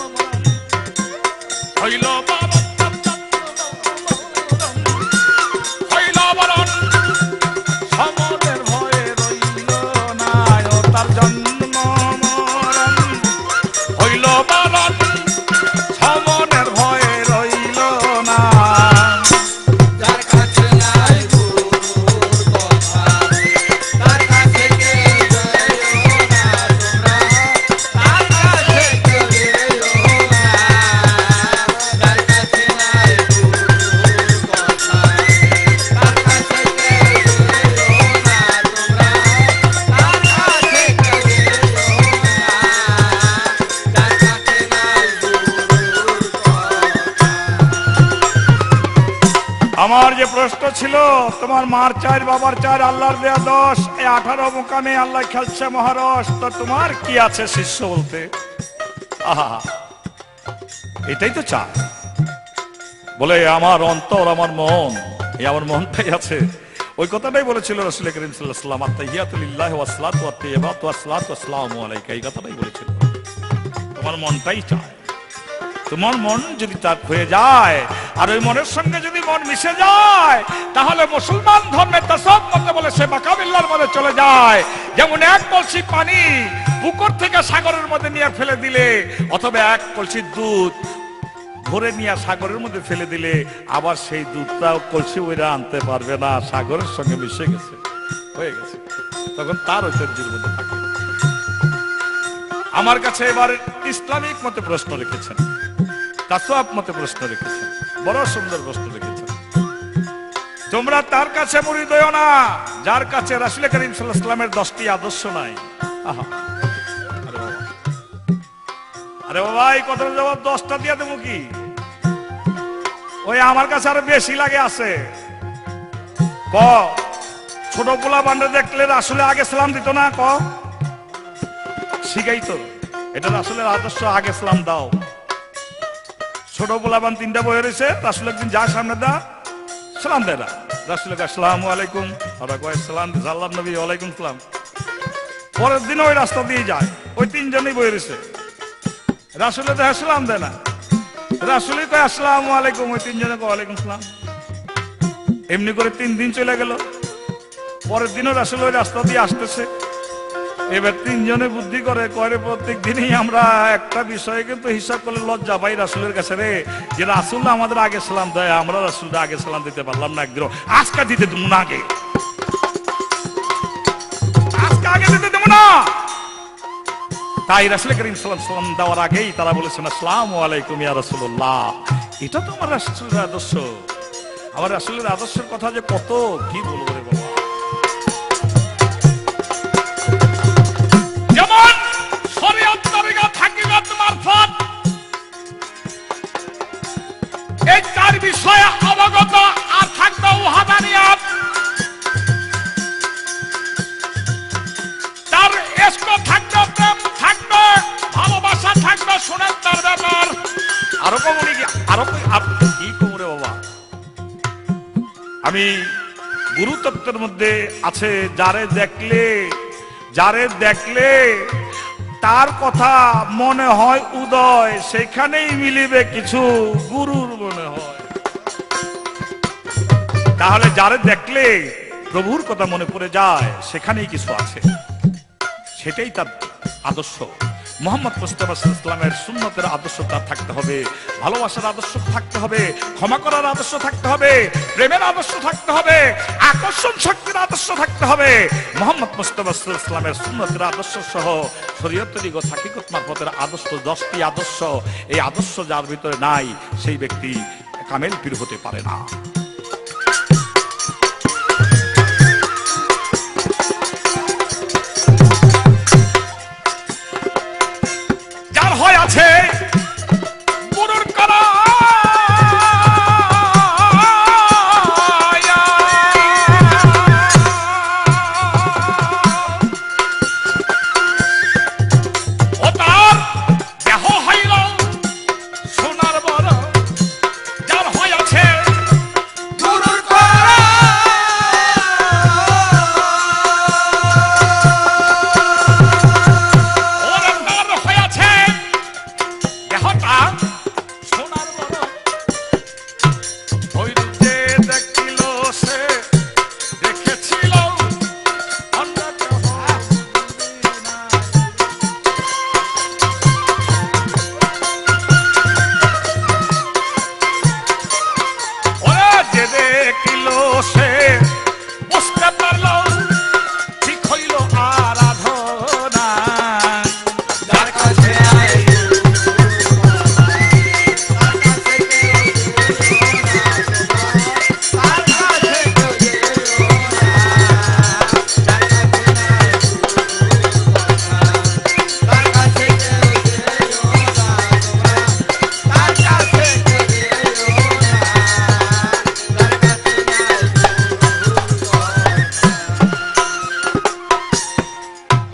যে প্রশ্ন ছিল তোমার মার চার বাবার চার আল্লাহর দেয়া 10, এই 18 মোকামে আল্লাহ খেলছে মহারস, তো তোমার কি আছে শিষ্য বলতে? আহা, এটাই তো চায়। বলে আমার অন্তর, আমার মন, এই আমার মনটাই আছে। ওই কথাটাই বলেছিল রাসূল করিম সাল্লাল্লাহু আলাইহি ওয়াসাল্লাম, আত-তাহিয়াতু লিল্লাহি ওয়াস সালাতু ওয়াত-তাইয়্যিবাতু ওয়াস সালাতু ওয়াসসালামু আলাইকা, এই কথাটাই বলেছিল। তোমার মনটাই চায়। তোমার মন যদি তার হয়ে যায় আর ওই মনের সঙ্গে যদি মন মিশে যায়, তাহলে মুসলমান ধর্মের তাসাউফ মতে বলে সে মাকাবিল্লাহর মধ্যে চলে যায়। যেমন এক কলসি পানি পুকুর থেকে সাগরের মধ্যে নিয়ে ফেলে দিলে, অথবা এক কলসি দুধ ভরে নিয়ে সাগরের মধ্যে ফেলে দিলে, আবার সেই দুধটাও কলসি ওইরা আনতে পারবে না, সাগরের সঙ্গে মিশে গেছে, হয়ে গেছে, তখন তার ঐতিহ্যের মধ্যে থাকে। আমার কাছে এবার ইসলামিক মতে প্রশ্ন রেখেছেন, তাসাউফ মতে প্রশ্ন রেখেছেন, বড় সুন্দর প্রশ্ন রেখেছেন। তোমরা তার কাছে মুরিদ হইও না যার কাছে রাসূল করিম সাল্লাল্লাহু আলাইহি ওয়াসাল্লামের 10টি আদর্শ নাই। আহা, আরে বাবা, এই কথার জবাব 10টা দিয়ে দেবো কি? ওই আমার কাছে আরো বেশি লাগে আছে। ক ছোট পোলা বান্ডে দেখলে রাসূলে আগে সালাম দিত না? ক শিখাই তো, এটা রাসূলের আদর্শ, আগে সালাম দাও। ছোট পোলা বান 3টা বয়ে রয়েছে, রাসূল একদিন যা সামনে দা সালাম দেয় না, রাসূল আসসালামু আলাইকুম, ওরা কয় সালাম, আল্লাহর নবী ওয়ালাইকুম সালাম। পরের দিন ওই রাস্তা দিয়ে যায়, ওই 3জনই বয়ে রয়েছে, রাসূলের দেহে সালাম দেয় না, রাসূলই কয় আসসালামু আলাইকুম, ওই 3জনে কয় ওয়ালাইকুম সালাম। এমনি করে 3 দিন চলে গেল। পরের দিনও রাসূল ওই রাস্তা দিয়ে আসতেছে। এবার 3জনে বুদ্ধি করে, কয় প্রত্যেক দিনই আমরা একটা বিষয়ে কিন্তু হিসাব করলে লজ্জা পাই রাসূলের কাছে রে, যে রাসূল আমাদের আগে সালাম দেয়, আমরা রাসূলকে আগে সালাম দিতে পারলাম না একদিন, আজকে দিতে দেবো না, আগে আজকে আগে দিতে দেবো না। তাই রাসূল করিম সাল্লাল্লাহু আলাইহি ওয়াসাল্লাম দেওয়ার আগেই তারা বলেছেন আসসালামু আলাইকুম ইয়া রাসূলুল্লাহ। এটা তো আমার রাসূলের আদর্শ। আমার রাসূলের আদর্শের কথা যে কত কি বলবো রে বাবা। যেমন শরীয়ত তরিকা হাকিকত মারফত, এই 4 বিষয়ে অবগত আর থাকবে ওয়াহাদানিয়াত, তার ইশক থাকবে, প্রেম থাকবে, ভালোবাসা থাকবে, শোনেন তার ব্যাপার। আরো কমনি কি, আরো কি কমরে বাবা। আমি গুরুতত্ত্বের মধ্যে আছে, যারে দেখলে তার কথা মনে হয় উদয়, সেখানেই মিলিবে কিছু গুরুর মনে হয়। তাহলে যারে দেখলে প্রভুর কথা মনে পড়ে যায়, সেখানেই কিছু আছে, সেটাই তার আদর্শ। মুহাম্মদ মুস্তাফা সাল্লাল্লাহু আলাইহি ওয়াসাল্লামের সুন্নতের আদর্শ তার থাকতে হবে, ভালোবাসার আদর্শ থাকতে হবে, ক্ষমা করার আদর্শ থাকতে হবে, প্রেমের আদর্শ থাকতে হবে, আকর্ষণ শক্তির আদর্শ থাকতে হবে। মুহাম্মদ মুস্তাফা সাল্লাল্লাহু আলাইহি ওয়াসাল্লামের সুন্নতের আদর্শ সহ শরীয়ত তরিকা হাকিকত মারফতের আদর্শ, 10টি আদর্শ, এই আদর্শ যার ভিতরে নাই, সেই ব্যক্তি কামেল পীর হতে পারে না। আছে গুরুর করা ও তার দেহ হইল সোনার বড়, যার হয়ে আছে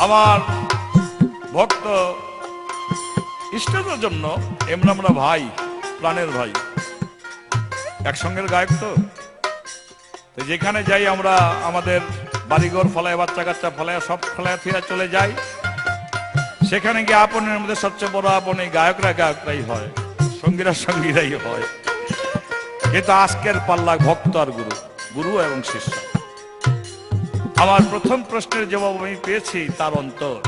আমার ভক্ত ইষ্টদের জন্য এমন আমরা ভাই, প্রাণের ভাই, একসঙ্গের গায়ক। তো যেখানে যাই আমরা আমাদের বাড়িঘর ফলায়, বাচ্চা কাচ্চা ফলায়, সব ফলায় ফিরে চলে যাই। সেখানে গিয়ে আপনের মধ্যে সবচেয়ে বড় আপন এই গায়করাই হয়, সঙ্গীরা সঙ্গীরাই হয়। কিন্তু আজকের পাল্লা ভক্ত আর গুরু, গুরু এবং শিষ্য। আমার প্রথম প্রশ্নের জবাব আমি পেয়েছি তার অন্তর।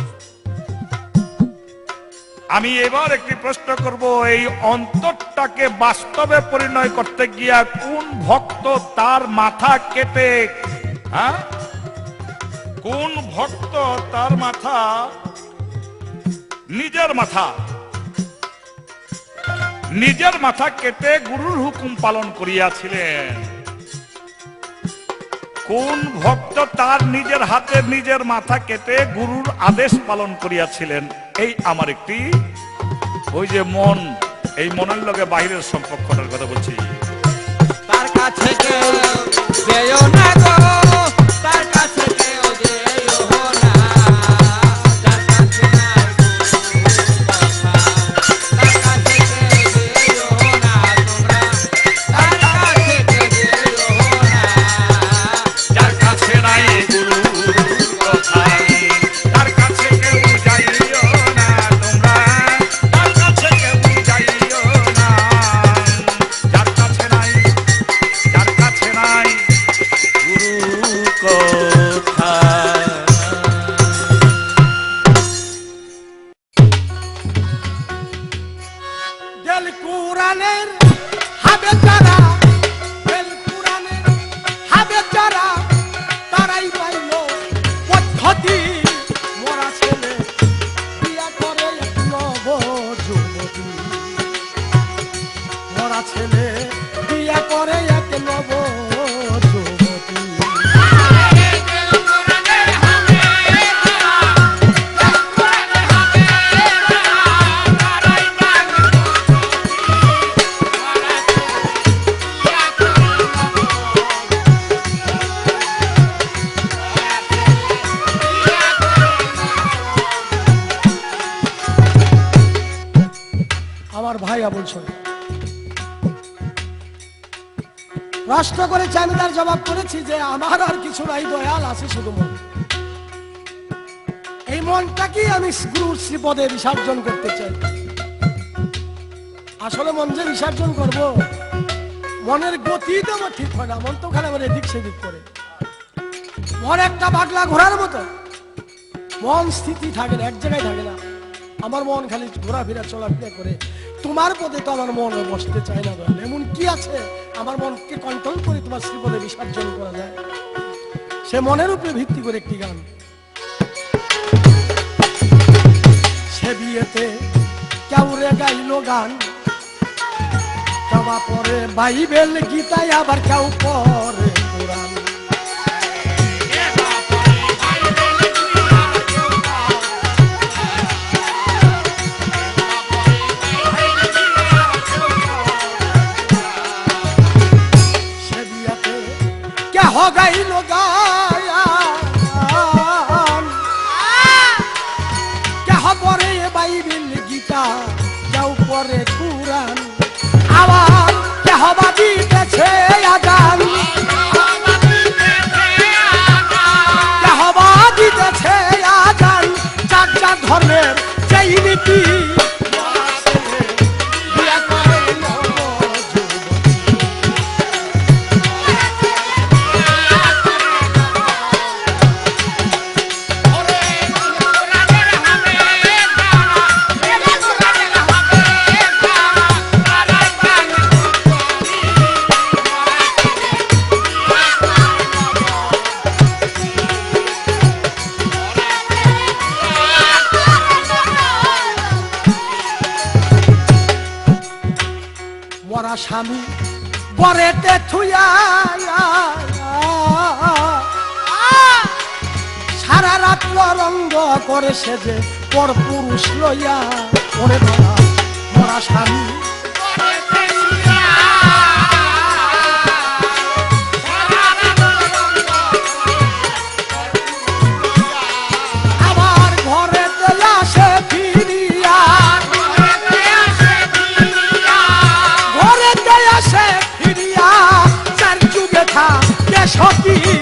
আমি এবার একটি প্রশ্ন করব, এই অন্তরটাকে বাস্তবে পরিণয় করতে গিয়া কোন ভক্ত তার মাথা কেটে, কোন ভক্ত তার মাথা, নিজের মাথা কেটে গুরুর হুকুম পালন করিয়াছিলেন? কোন ভক্ত তার নিজের হাতে নিজের মাথা কেটে গুরুর আদেশ পালন করিয়াছিলেন? এই আমার একটি, ওই যে মন, এই মনের লগে বাহিরের সম্পর্কটার কথা বলছি। তার কাছে কেউ যেও না গো, তার কাছে কেউ যেও না, যার কাছে নাই গুরুর কথা, তার কাছে কেউ যেও না তোমরা, তার কাছে কেউ যেও না, যার কাছে নাই গুরুর কথা, তার কাছে কেউ যাইও না তোমরা, তার কাছে কেউ যাইও না, যার কাছে নাই গুরু কথা। গেল কুরআনের হাবে যারা, গেল কুরআনের হাবে যারা, তারাই পাইল পদ্ধতি। মরা ছেলে বিয়া করে এক নব যুবতী, মরা ছেলে বিয়া করে এক নব যুবতী। আমার ভাই আবুল শরীফ প্রশ্ন করেছে, আমি তার জবাব করেছি যে আমার আর কিছু নাই, দয়াল আছে শুধু মন। এই মনটাকে আমি গুরুর শ্রীপদে বিসর্জন করতে চাই। আসলে মন যে বিসর্জন করব, মনের গতি তো আমার ঠিক হয় না, মন তো খালি আমার এদিক সেদিক করে। মন একটা পাগলা ঘোড়ার মতো, মন স্থিতি থাকে না, এক জায়গায় থাকে না। আমার মন খালি ঘোরাফেরা চলাফেরা করে। তোমার পদে তো আমার মন বসতে চায় না। এমন কি আছে আমার মনকে কন্ট্রোল করে তোমার শ্রীপদে বিসর্জন করা যায়? সে মনের উপরে ভিত্তি করে একটি গান। সে বিয়েতে কেউ রে গাইলো গান, কেউ পরে বাইবেল গীতায়, আবার কেউ পরে কোরআন। গাইল গায়ান, কেহ পরে বাইবেল গীতা, কেউ পরে কুরআন, আবার কেহ বা দিতেছে আযান, কেহ বা দিতেছে আযান। যার যার ধর্মের যেই নীতি, মরা স্বামী বরেতে থুয়া, সারা রাত রঙ্গ করে সে যে পর পুরুষ লইয়া। ওরে বাবা, মরা স্বামী আবার ফকির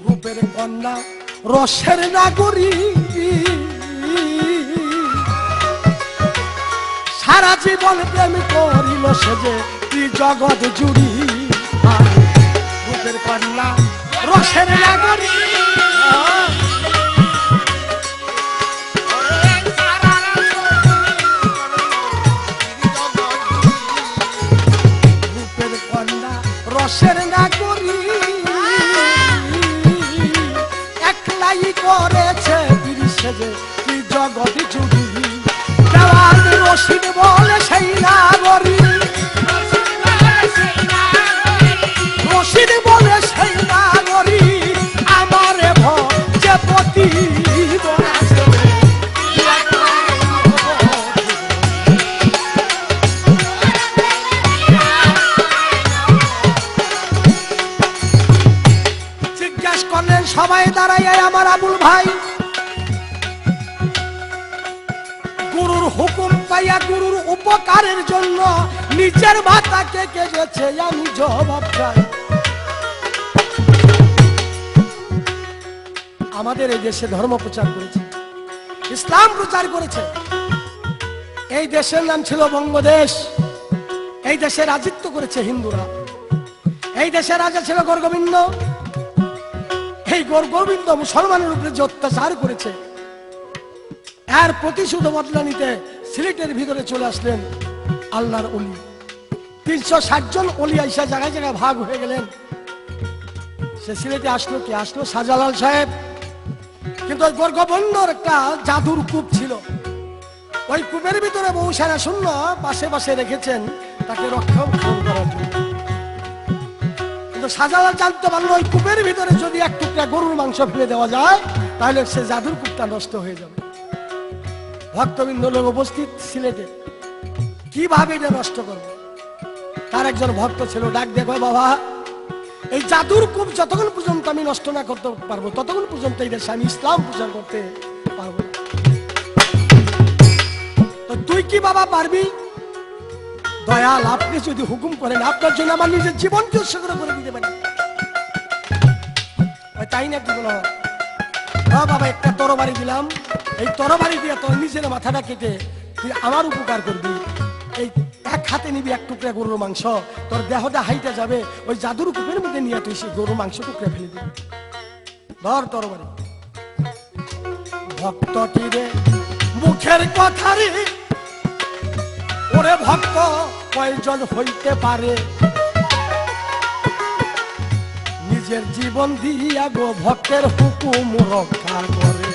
রূপের কন্যা রসের নাগরী সারা জীবন প্রেম করিল সে যে তুই জগৎ জুড়ি রূপের কন্যা রসের নাগরী রূপের কন্যা রসের নাগরী একলাই করেছে বিরিশে যে তুই জগৎ জুড়ি দেওয়ান রশিদ বলে সেই নাগরী রশিদ বলে সেই নাগরী আমার ভক্তে পতি জিজ্ঞাসা করলেন সবাই দাঁড়াইয়া আমার আবুল ভাই গুরুর হুকুম পাইয়া গুরুর উপকারের জন্য নিজের মাতাকে কেঁদেছে আমি জবাব চাই আমাদের এই দেশে ধর্ম প্রচার করেছে ইসলাম প্রচার করেছে এই দেশের নাম ছিল বঙ্গদেশ এই দেশে রাজত্ব করেছে হিন্দুরা এই দেশের রাজা ছিল গৌরগোবিন্দ এই গৌরগোবিন্দ মুসলমানের উপরে যে অত্যাচার করেছে এর প্রতিশোধ বদলা নিতে সিলেটের ভিতরে চলে আসলেন আল্লাহর ওলি 360 জন ওলি আইসা জায়গায় জায়গায় ভাগ হয়ে গেলেন সে সিলেটে আসলো কি আসলো শাহজালাল সাহেব কিন্তু ওই গৌরগোবিন্দর একটা জাদুর কূপ ছিল ওই কূপের ভিতরে বহু সেনা শূন্য পাশে পাশে রেখেছেন তাকে রক্ষণাবেক্ষণ করার জন্য কিন্তু শাহজালাল জানতে পারলো ওই কূপের ভিতরে যদি এক টুকরা গরুর মাংস ফেলে দেওয়া যায় তাহলে সে জাদুর কূপটা নষ্ট হয়ে যাবে ভক্তবৃন্দ লোক উপস্থিত সিলেটে কিভাবে এটা নষ্ট করবে তার একজন ভক্ত ছিল ডাক দেখো বাবা এই জাদুর কূপ যতক্ষণ পর্যন্ত আমি নষ্ট না করতে পারবো ততক্ষণ পর্যন্ত এই দেশে আমি ইসলাম প্রচার করতে পারবো না। তো তুই কি বাবা পারবি দয়াল আপনি যদি হুকুম করেন আপনার জন্য আমার নিজের জীবনকে উৎসর্গ করে দিতে পারি তাই না কি বলো বাবা একটা তরবারি দিলাম এই তরবারি দিয়ে তোর নিজের মাথাটা কেটে তুই আমার উপকার করবি এই এক হাতে নিবি এক টুকরা গরুর মাংস তোর দেহটা হাইটা যাবে ওই জাদুর কূপের মধ্যে নিয়ে তুই সেই গরুর মাংস টুকরা ফেলে দিবি ধর তরবারি ভক্তটি রে মুখের কথা রে ওরে ভক্ত কয়জন হইতে পারে নিজের জীবন দিয়া গো ভক্তের হুকুম রক্ষা করে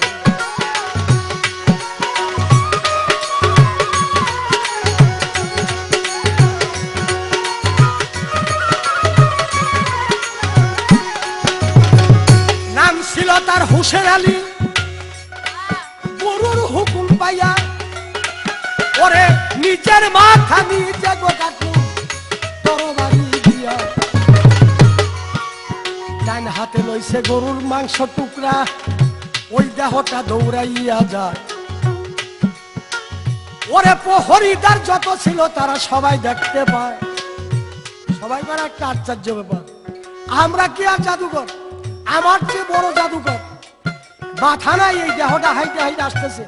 নাম ছিল তার হোসেন আলী গুরুর হুকুম পাইয়া ওরে নিজের মাথা নিজে গো কাটলো তরবারি দিয়া ডান হাতে লইছে গরুর মাংস টুকরা ওই দেহটা দৌড়াইয়া যায় ওরে প্রহরীদার যত ছিল তারা সবাই দেখতে পায় সবাই করে একটা আশ্চর্য ব্যাপার আমরা কি আর জাদুকর আমার চেয়ে বড় জাদুকর মাথা নাই এই দেহটা হাইটে হাইটে আসতেছে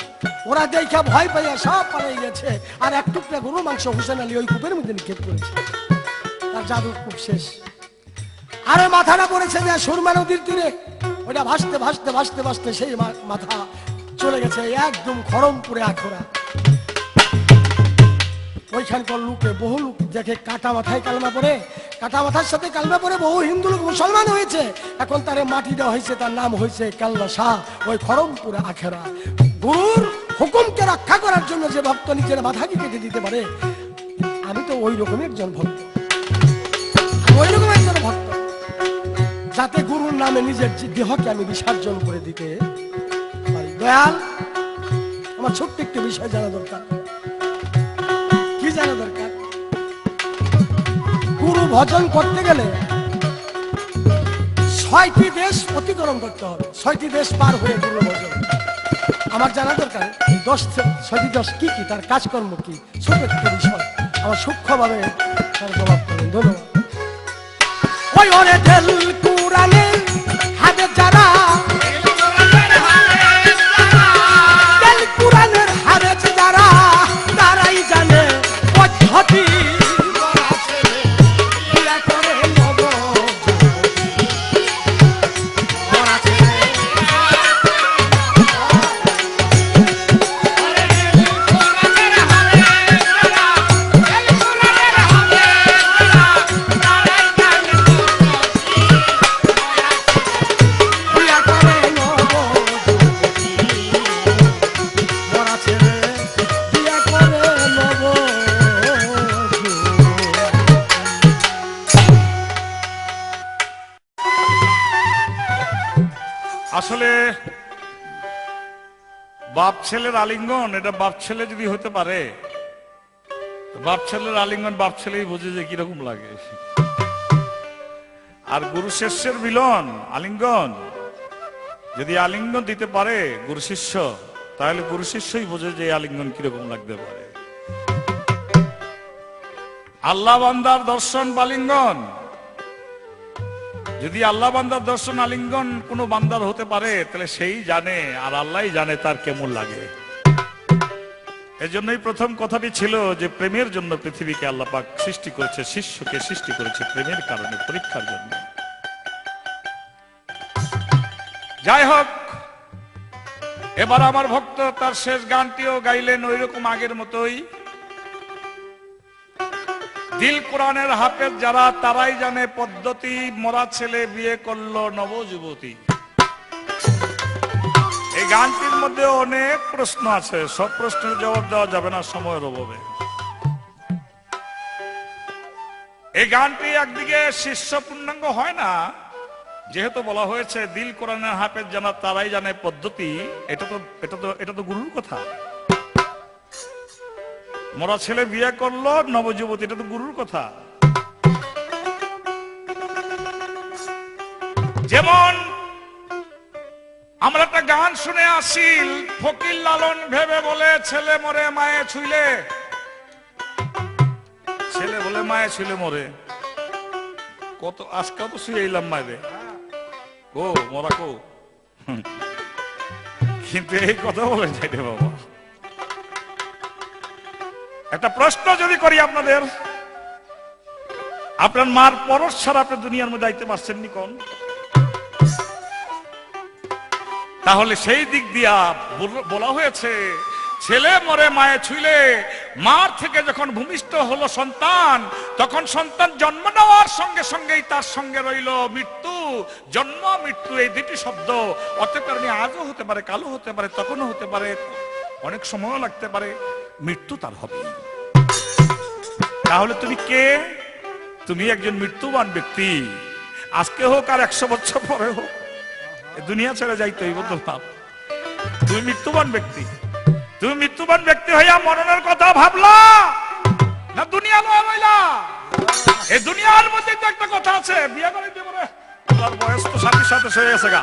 ওরা দেখে ভয় পাইয়া সব পালিয়ে গেছে আর এক টুকরা গরুর মাংস হোসেন আলী ওই কূপের মধ্যে নিক্ষেপ করেছে তার জাদুর কূপ শেষ আরে মাথাটা পড়েছে যে সুরমা নদীর তীরে ওটা ভাসতে ভাসতে ভাসতে ভাসতে সেই মাথা চলে গেছে একদম খড়মপুরে আখড়া ওইখানকার লোকে বহু লোক দেখে কাটা মাথায় কালমা পড়ে কাটা মাথার সাথে কালমা পড়ে বহু হিন্দু লোক মুসলমান হয়েছে এখন তারে মাটি দেওয়া হয়েছে তার নাম হয়েছে কাল্লা শাহ ওই খড়মপুরে আখেরা গুরুর হুকুমকে রক্ষা করার জন্য যে ভক্ত নিজের মাথাকে কেটে দিতে পারে আমি তো ওই রকমের একজন ভক্ত ওই রকম একজন ভক্ত যাতে গুরুর নামে নিজের দেহকে আমি বিসর্জন করে দিতে পারি দয়াল আমার ছোট্ট একটি বিষয় জানা দরকার কি জানা দরকার গুরু ভজন করতে গেলে 6টি দেশ অতিক্রম করতে হবে, 6টি দেশ পার হয়ে গুরু ভজন। আমার জানা দরকার এই 6টি দেশ কি কি, তার কাজকর্ম কি, ছোট একটি বিষয় আমার সূক্ষ্মভাবে তার প্রভাব পড়ে। ধন্যবাদ। ওই ওরে তেল কুরানে হাতে যারা, তেল কুরানের হারে যারা, তারাই জানে পদ্ধতি। আসলে বাপ ছেলের আলিঙ্গন, এটা বাপ ছেলে যদি হতে পারে, বাপ ছেলের আলিঙ্গন বাপ ছেলেই বোঝে যে কিরকম লাগে। আর গুরু শিষ্যের মিলন আলিঙ্গন যদি আলিঙ্গন দিতে পারে গুরু শিষ্য, তাহলে গুরু শিষ্যই বোঝে যে আলিঙ্গন কিরকম লাগতে পারে। আল্লাহ বান্দার দর্শন বালিঙ্গন, যদি আল্লাহ বান্দার দর্শন আলিঙ্গন কোন বান্দার হতে পারে, তাহলে সেই জানে আর আল্লাহই জানে তার কেমন লাগে। এজন্যই প্রথম কথাটি ছিল যে প্রেমের জন্য পৃথিবীকে আল্লাহ পাক সৃষ্টি করেছে, শিষ্যকে সৃষ্টি করেছে প্রেমের কারণে, পরীক্ষার জন্য। যাই হোক, এবার আমার ভক্ত তার শেষ গানটিও গাইলেন ওই রকম আগের মতোই। দিল কোরআনের হাফেজ যারা, তারাই জানে পদ্ধতি, মরা ছেলে বিয়ে করলো নবযুবতী। এই গানটির মধ্যে অনেক প্রশ্ন আছে, সব প্রশ্নের জবাব দেওয়া যাবে না সময়ের অভাবে। এই গানটি একদিকে শিষ্য পূর্ণাঙ্গ হয় না, যেহেতু বলা হয়েছে দিল কোরআনের হাফেজ জানা তারাই জানে পদ্ধতি, এটা তো গুরুর কথা। মরা ছেলে বিয়ে করলো নবযুবতী, এটা তো গুরুর কথা। যেমন আমরা একটা গান শুনে আসি, ফকির লালন ভেবে বলে ছেলে মরে মায়ে ছুইলে, ছেলে বলে মায়ে ছুইলে মরে। কত আজকাল তো শুয়ে এলাম মায়েরে, ও মরা কো, কিন্তু এই কথা বলে যাই রে বাবা। একটা প্রশ্ন যদি করি আপনাদের, আপনার মার পরশ ছাড়া আপনি দুনিয়ার মধ্যে আইতে পারছেন নি কোন? তাহলে সেই দিক দিয়া বলা হয়েছে ছেলে মরে মায়ে ছুইলে, মার থেকে যখন ভূমিষ্ঠ হলো সন্তান, তখন সন্তান জন্ম নেওয়ার সঙ্গে সঙ্গেই তার সঙ্গে রইল মৃত্যু। জন্ম মৃত্যু এই দুটি শব্দ অতএব কারণে আজও হতে পারে, কালও হতে পারে, তখনও হতে পারে, অনেক সময়ও লাগতে পারে, মৃত্যু তার হবে। তাহলে তুমি কে? তুমি একজন মৃত্যুবান ব্যক্তি, আজকে হোক আর 100 বছর পরে হোক, দুনিয়া ছেড়ে যাইতে হইব তো ভাব। তুমি মৃত্যুবান ব্যক্তি, তুমি মৃত্যুবান ব্যক্তি হইয়া মরণের কথা ভাবলা না দুনিয়া লয়া লইলা? এই দুনিয়ার মধ্যে তো একটা কথা আছে, বিয়া করে দিতে পারে, তোমার বয়স তো 27 হয়ে গেছে গা,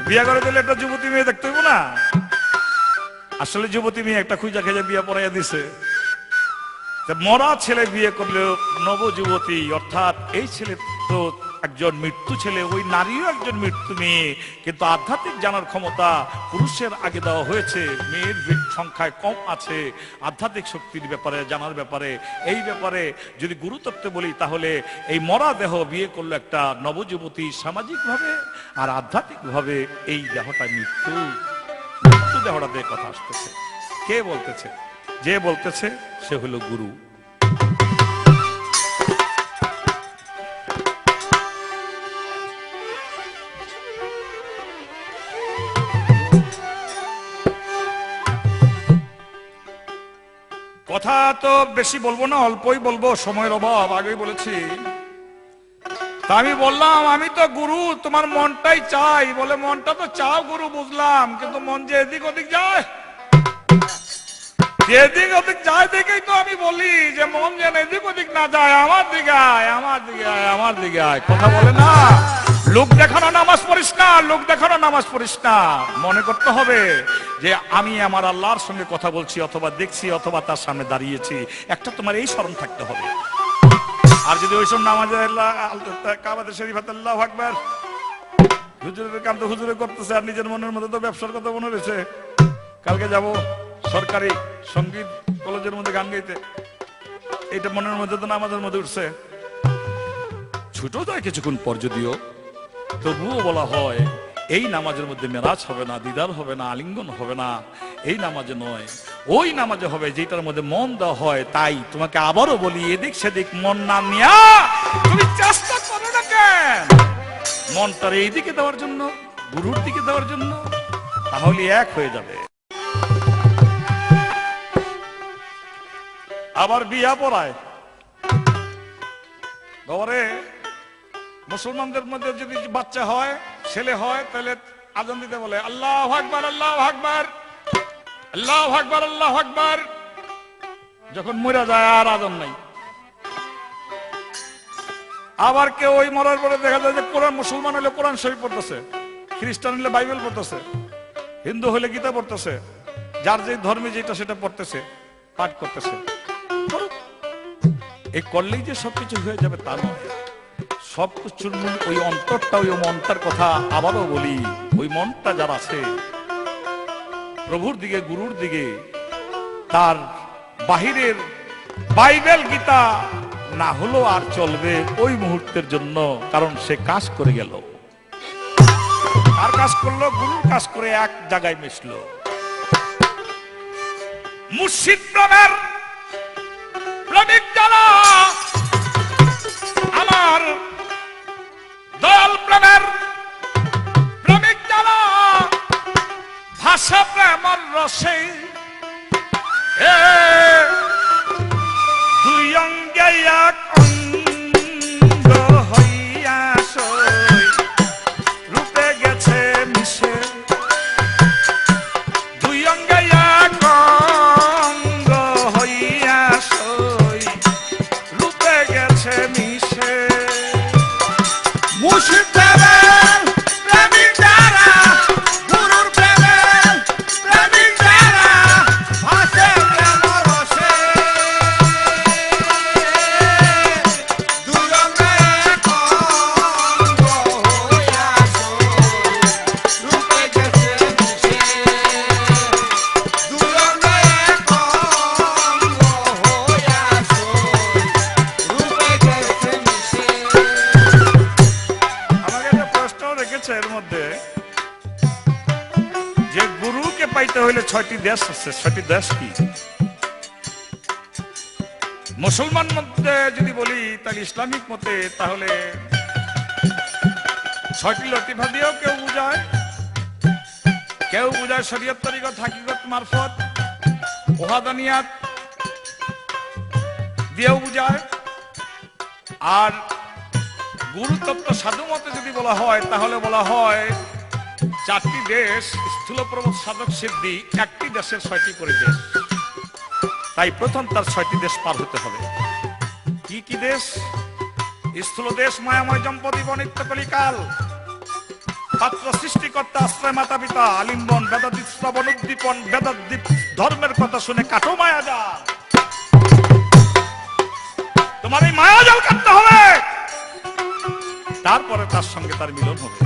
বিয়া করে দিলে একটা যুবতী মেয়ে দেখতে হইব না? আসলে যুবতী মেয়ে একটা খুঁজা খেজা বিয়া পড়াইয়া দিছে। মরা ছেলে বিয়ে করলেও নবযুবতী, অর্থাৎ এই ছেলে তো একজন মৃত্যু ছেলে, ওই নারীও একজন মৃত্যু মেয়ে, কিন্তু আধ্যাত্মিক জানার ক্ষমতা পুরুষের আগে দেওয়া হয়েছে, মেয়ের সংখ্যায় কম আছে আধ্যাত্মিক শক্তির ব্যাপারে, জানার ব্যাপারে। এই ব্যাপারে যদি গুরুতত্ত্বে বলি, তাহলে এই মরা দেহ বিয়ে করলো একটা নবযুবতী সামাজিকভাবে, আর আধ্যাত্মিকভাবে এই দেহটা মৃত্যু, মৃত্যু দেহটা দিয়ে কথা আসতেছে। কে বলতেছে? যে বলতেছে সে হলো গুরু। কথা তো বেশি বলবো না, অল্পই বলবো, সময়ের অভাব, আগেই বলেছি। তা আমি বললাম আমি তো গুরু, তোমার মনটাই চাই। বলে মনটা তো চাও গুরু, বুঝলাম, কিন্তু মন যে এদিক ওদিক যায়, এদিক ওদিক যায় দেখেই তো আমি বলি যে মন যেন এদিক ওদিক না যায়, আমার দিকে আয়, আমার দিকে আয়, আমার দিকে আয়। কথা বলে না, লোক দেখানো নামাজ পড়িস না, লোক দেখানো নামাজ পড়িস না। মনে করতে হবে যে আমি আমার আল্লাহর সঙ্গে কথা বলছি, অথবা দেখছি, অথবা তার সামনে দাঁড়িয়েছি। একটা তোমার এই স্মরণ থাকতে হবে। আর যদি ওইসব নামাজে কাবাতে শরীফাতে আল্লাহু আকবার, হুজুরের কাম তো হুজুরে করতেছে, আর নিজের মনের মধ্যে তো ব্যবসার কথা মনে রয়েছে। কালকে যাব সরকারি সঙ্গীত কলেজের মধ্যে গান গাইতে, এটা মনের মধ্যে তো নামাজের মধ্যে উঠছে। ছুটো যায় কিছুক্ষণ পর যদিও, তবুও বলা হয় এই নামাজের মধ্যে মেরাজ হবে না, দিদার হবে না, আলিঙ্গন হবে না। এই নামাজে নয়, ওই নামাজে হবে যেটার মধ্যে মন দেওয়া হয়। তাই তোমাকে আবারও বলি, এদিক সেদিক মন না নিয়া তুমি চেষ্টা করো না কেন মনটার এই দিকে দেওয়ার জন্য, গুরুর দিকে দেওয়ার জন্য, তাহলে এক হয়ে যাবে। আবার বিয়া পড়ায় ঘরে মুসলমানদের মধ্যে যদি বাচ্চা হয়, ছেলে হয়, তাহলে আজান দিতে বলে আল্লাহু আকবার, আল্লাহু আকবার, আল্লাহু আকবার, আল্লাহু আকবার। যখন মরে যায় আর আজান নাই। আবার কেউ ওই মরার পরে দেখা যায় যে কোরআন, মুসলমান হলে কোরআন শরীফ পড়তেছে, খ্রিস্টান হলে বাইবেল পড়তেছে, হিন্দু হলে গীতা পড়তেছে, যার যে ধর্মে যেটা সেটা পড়তেছে, পাঠ করতেছে। এই করলেই যে সবকিছু হয়ে যাবে তা নয়। সবকিছুর মূল ওই অন্তরটা, ওই মনটার কথা আবারও বলি। ওই মনটা যার আছে প্রভুর দিকে, গুরুর দিকে, তার বাহিরের বাইবেল গীতা না হলো আর চলবে ওই মুহূর্তের জন্য, কারণ সে কাজ করে গেল। আর কাজ করলো, গুরুর কাজ করে এক জায়গায় মিশলো। মুর্শিদ প্রেমের প্রেমিক যারা, আমার দয়াল প্রেমের প্রেমিক যারা, ভাষা প্রেমর রসে দুই অঙ্গে এক অঙ্গ হইয়া সই রূপে গেছে মিশে। দুই অঙ্গে এক অঙ্গ হইয়া সই রূপে গেছে মিশে। মুর্শিদ প্রেমের প্রেমিক যারা, গুরুর প্রেমের প্রেমিক যারা, ভাসে প্রেম রসে দুই অঙ্গে এক অঙ্গ হইয়া সই রূপে গেছে মিশে। দুই অঙ্গে এক অঙ্গ হইয়া সই রূপে গেছে মিশে। আমাকে একটা প্রশ্ন রেখেছে এর মধ্যে, যে গুরুকে পাইতে হইলে 6টি দেশ আছে। 6টি দেশ কি? মুসলমান মধ্যে যদি বলি, তাহলে ইসলামিক মতে, তাহলে 6টি লতিফা দিয়েও কেউ বুঝায়, কেউ বুঝায় শরীয়ত, তরিকত, হাকিকত, মারফত, ওহাদানিয়াত দিয়েও বুঝায়। আর গুরুতত্ত্ব সাধু মতে যদি বলা হয়, তাহলে বলা হয় 4টি দেশ, স্থূল প্রবোধ, সাধক, সিদ্ধি, 1টি দেশের 6টি করে দেশ। তাই প্রথম তার 6টি দেশ পার হতে হবে। কি কি দেশ? স্থূল দেশ মায়াময় জম্পতি বনিত্য কলিকাল, পাত্র সৃষ্টিকর্তা, আশ্রয় মাতা পিতা, আলিম্বন, বেদাদীপ, শ্রবণ, উদ্দীপন, বেদাদীপ, ধর্মের কথা শুনে কাটো মায়াজাল। তোমার এই মায়াজাল কাটতে হবে, তারপরে তার সঙ্গে তার মিলন হবে।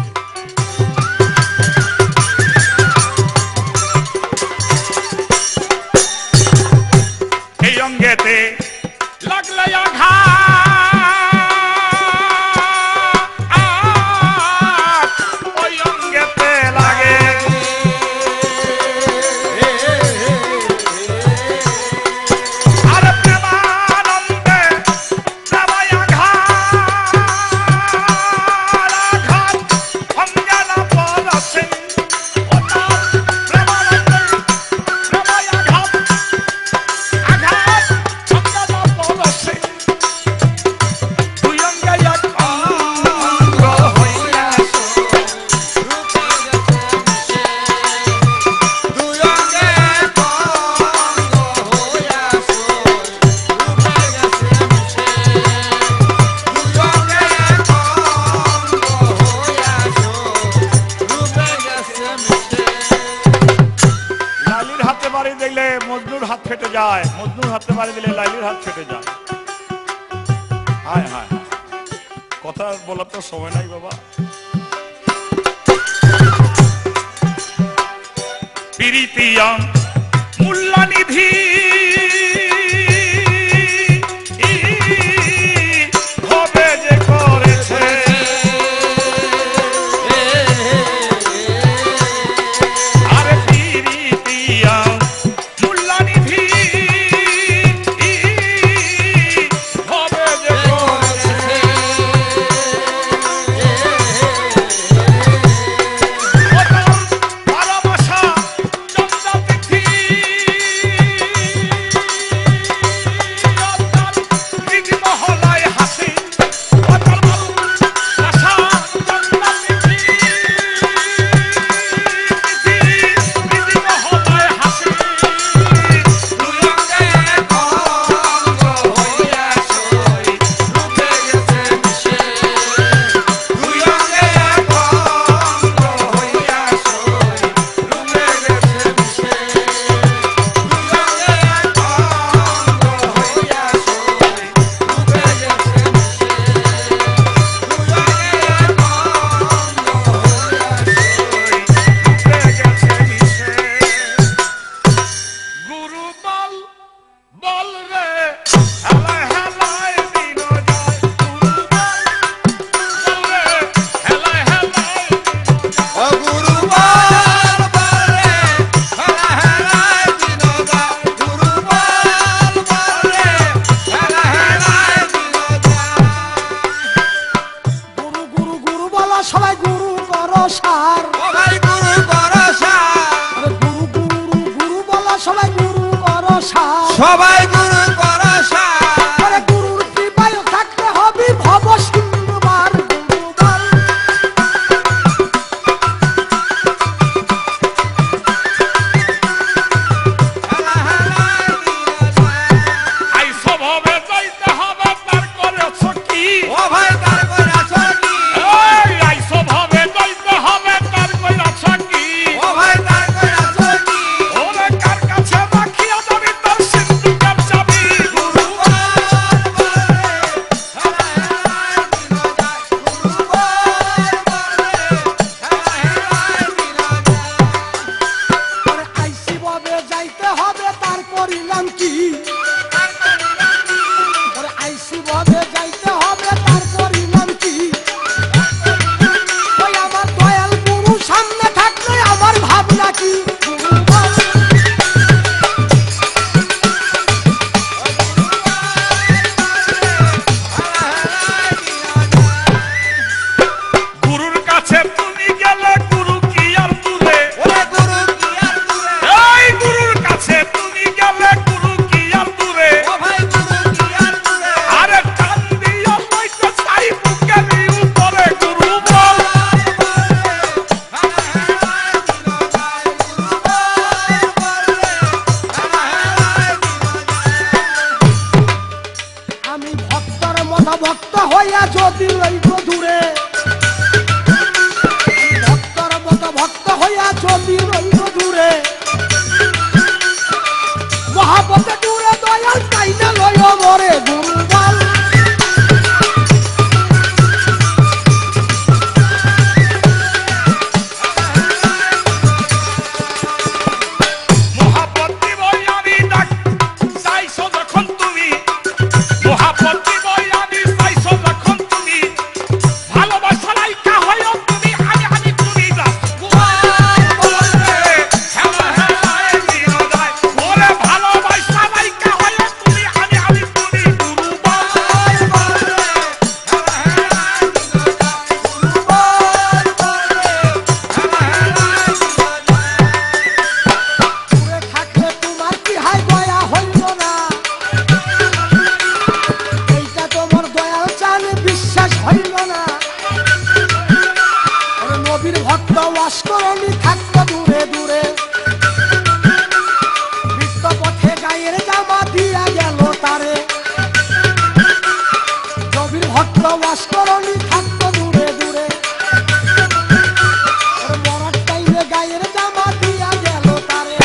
এই অঙ্গেতে লাগলে আঘাত, ওই অঙ্গেতে লাগে আর প্রেমানন্দে প্রেমায় আঘাত, আঘাত দিলে মজনুর হাত ফেটে যায়, মজনুর হাতে বাড়ি দিলে লাইলির হাত ফেটে যায়। হায় হায়, কথা বলার তো সময় নাই বাবা। প্রীতিয়া মূল্যনিধি হবে যে করেছে, আরে প্রীতিয়া মূল্যনিধি হবে যে করেছে, ভালোবাসা চন্দ্রতিথি মহলায় হাসি, ভালোবাসা চন্দ্রতিথি মহলায় হাসি, দুই অঙ্গে এক অঙ্গ হইয়া সই রূপে গেছে মিশে, দুই অঙ্গে এক অঙ্গ হইয়া সই রূপে গেছে মিশে, দুই অঙ্গে এক অঙ্গ হইয়া সই রূপে গেছে মিশে, দুই অঙ্গে এক গুরু বল বল রে হেলায় হেলায় দিন যায়, গুরু বল বল রে হেলায় হেলায় ও গুরু বল বল রে হেলা হেলায় দিন যায়, গুরু বল বল রে হেলা হেলায় দিন যায়, গুরু গুরু গুরু বলা সবাই গুরু করো সার, ও ভাই গুরু ভরসা, আরে গুরু গুরু গুরু বলা সবাই গুরু করো সার, সবাই গুরু ভরসা, আরে গুরুর কৃপায় থাকতে হবে ভব সিন্ধুবার, গুরু বল হেলা হেলায় দিন যায়, আইসো ভাবে যাইতে হবে তার করেছ কি, ও ভাই তার করেছ কি, এই আইসো ভাবে যাইতে হবে তার করেছ কি, ও ভাই তার করেছ কি, ওরে কার কাছে রাখিয়া যাবি তোর সিন্ধুকের চাবি, গুরু বল বল রে হেলা হেলায় দিন যায়, গুরু বল বল রে হেলা হেলায় দিন যায়, আরে আইসি ভাবে যাইতে হবে তার পরিণাম কি, আরে আইসি ভাবে যাইতে হবে তার পরিণাম কি, ওই আমার দয়াল গুরু সামনে থাকলে আমার ভাবনা কি, গুরু বল গুরুর কাছে তুমি গেলে গুরু কি আর দূরে, ওরে গুরু কি আর দূরে, এই গুরুর কাছে তুমি গেলে গুরু কি আর দূরে, ও ভাই গুরু কি আর দূরে, আরে টান দিয়া লইতে চাই বুকের উপরে, গুরু বল আমি ভক্তর মতো ভক্ত হইয়া যদি লইব দূরে, ভক্তর মতো ভক্ত হইয়া যদি লইব দূরে, মহাপতে দূরে দয়াল কাইনা লইব মরে, গুরু বল মহাপতি বই আমি ডাক চাইছো যখন তুমি, মহাপতি বই আমি চাইছো যখন তুমি, ভালোবাসা লাইকা হইও তুমি, আমি আমি তুমি না, হেলা হেলায় দিন যায়, ওরে ভালোবাসা লাইকা হইও তুমি, আমি আমি তুমি, গুরু বল দূরে থাকলে তোমার কি হাই দয়া হইল না, এইটা তোমার দয়াল চান বিশ্বাস হইল না, ওরে নবীর ভক্ত অস্করণী থাকতো দূরে দূরে, বৃত্ত পথে গায়ের জামা দিয়া গেল তারে, নবীর ভক্ত অস্করণী থাকতো দূরে দূরে, ওরে মরার টাইমে গায়ের জামা দিয়া গেল তারে,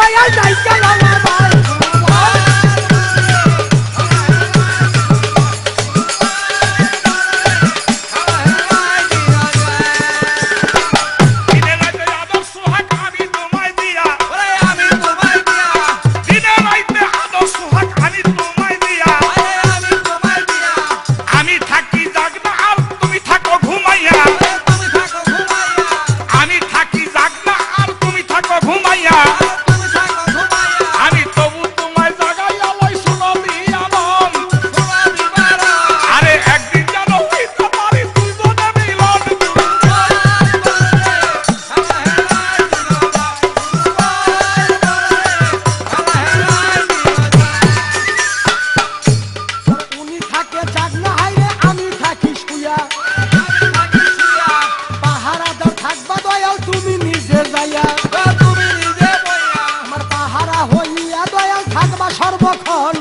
দয়াল নাই কেন আমার দিনে রাতে আদর সোহাগ আমি তোমায় দিয়া, ওরে আমি তোমায় দিয়া, দিনে রাতে আদর সোহাগ আমি তোমায় দিয়া, ওরে আমি তোমায় দিয়া, আমি থাকি জাগনা আর তুমি থাকো ঘুমাইয়া, ওরে তুমি থাকো ঘুমাইয়া, আমি থাকি জাগনা আর তুমি থাকো ঘুমাইয়া, তুমি থাকো ঘুমাইয়া, আমি তবু তোমায় জাগাইয়া লই শুনো দিয়ানম, তোমার দিবারা, আরে একদিন যেন হইতে পারি দুজনে মিলন। উনি থাকে জাগনা হাইরে আমি থাকি শুয়া পাহারাদার থাকবা দয়াল তুমি নিজে যাইয়া আমার পাহারা হইয়া দয়াল থাকবা সর্বক্ষণ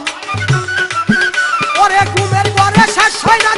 ওরে ঘুমের ঘরে শেষ হয় না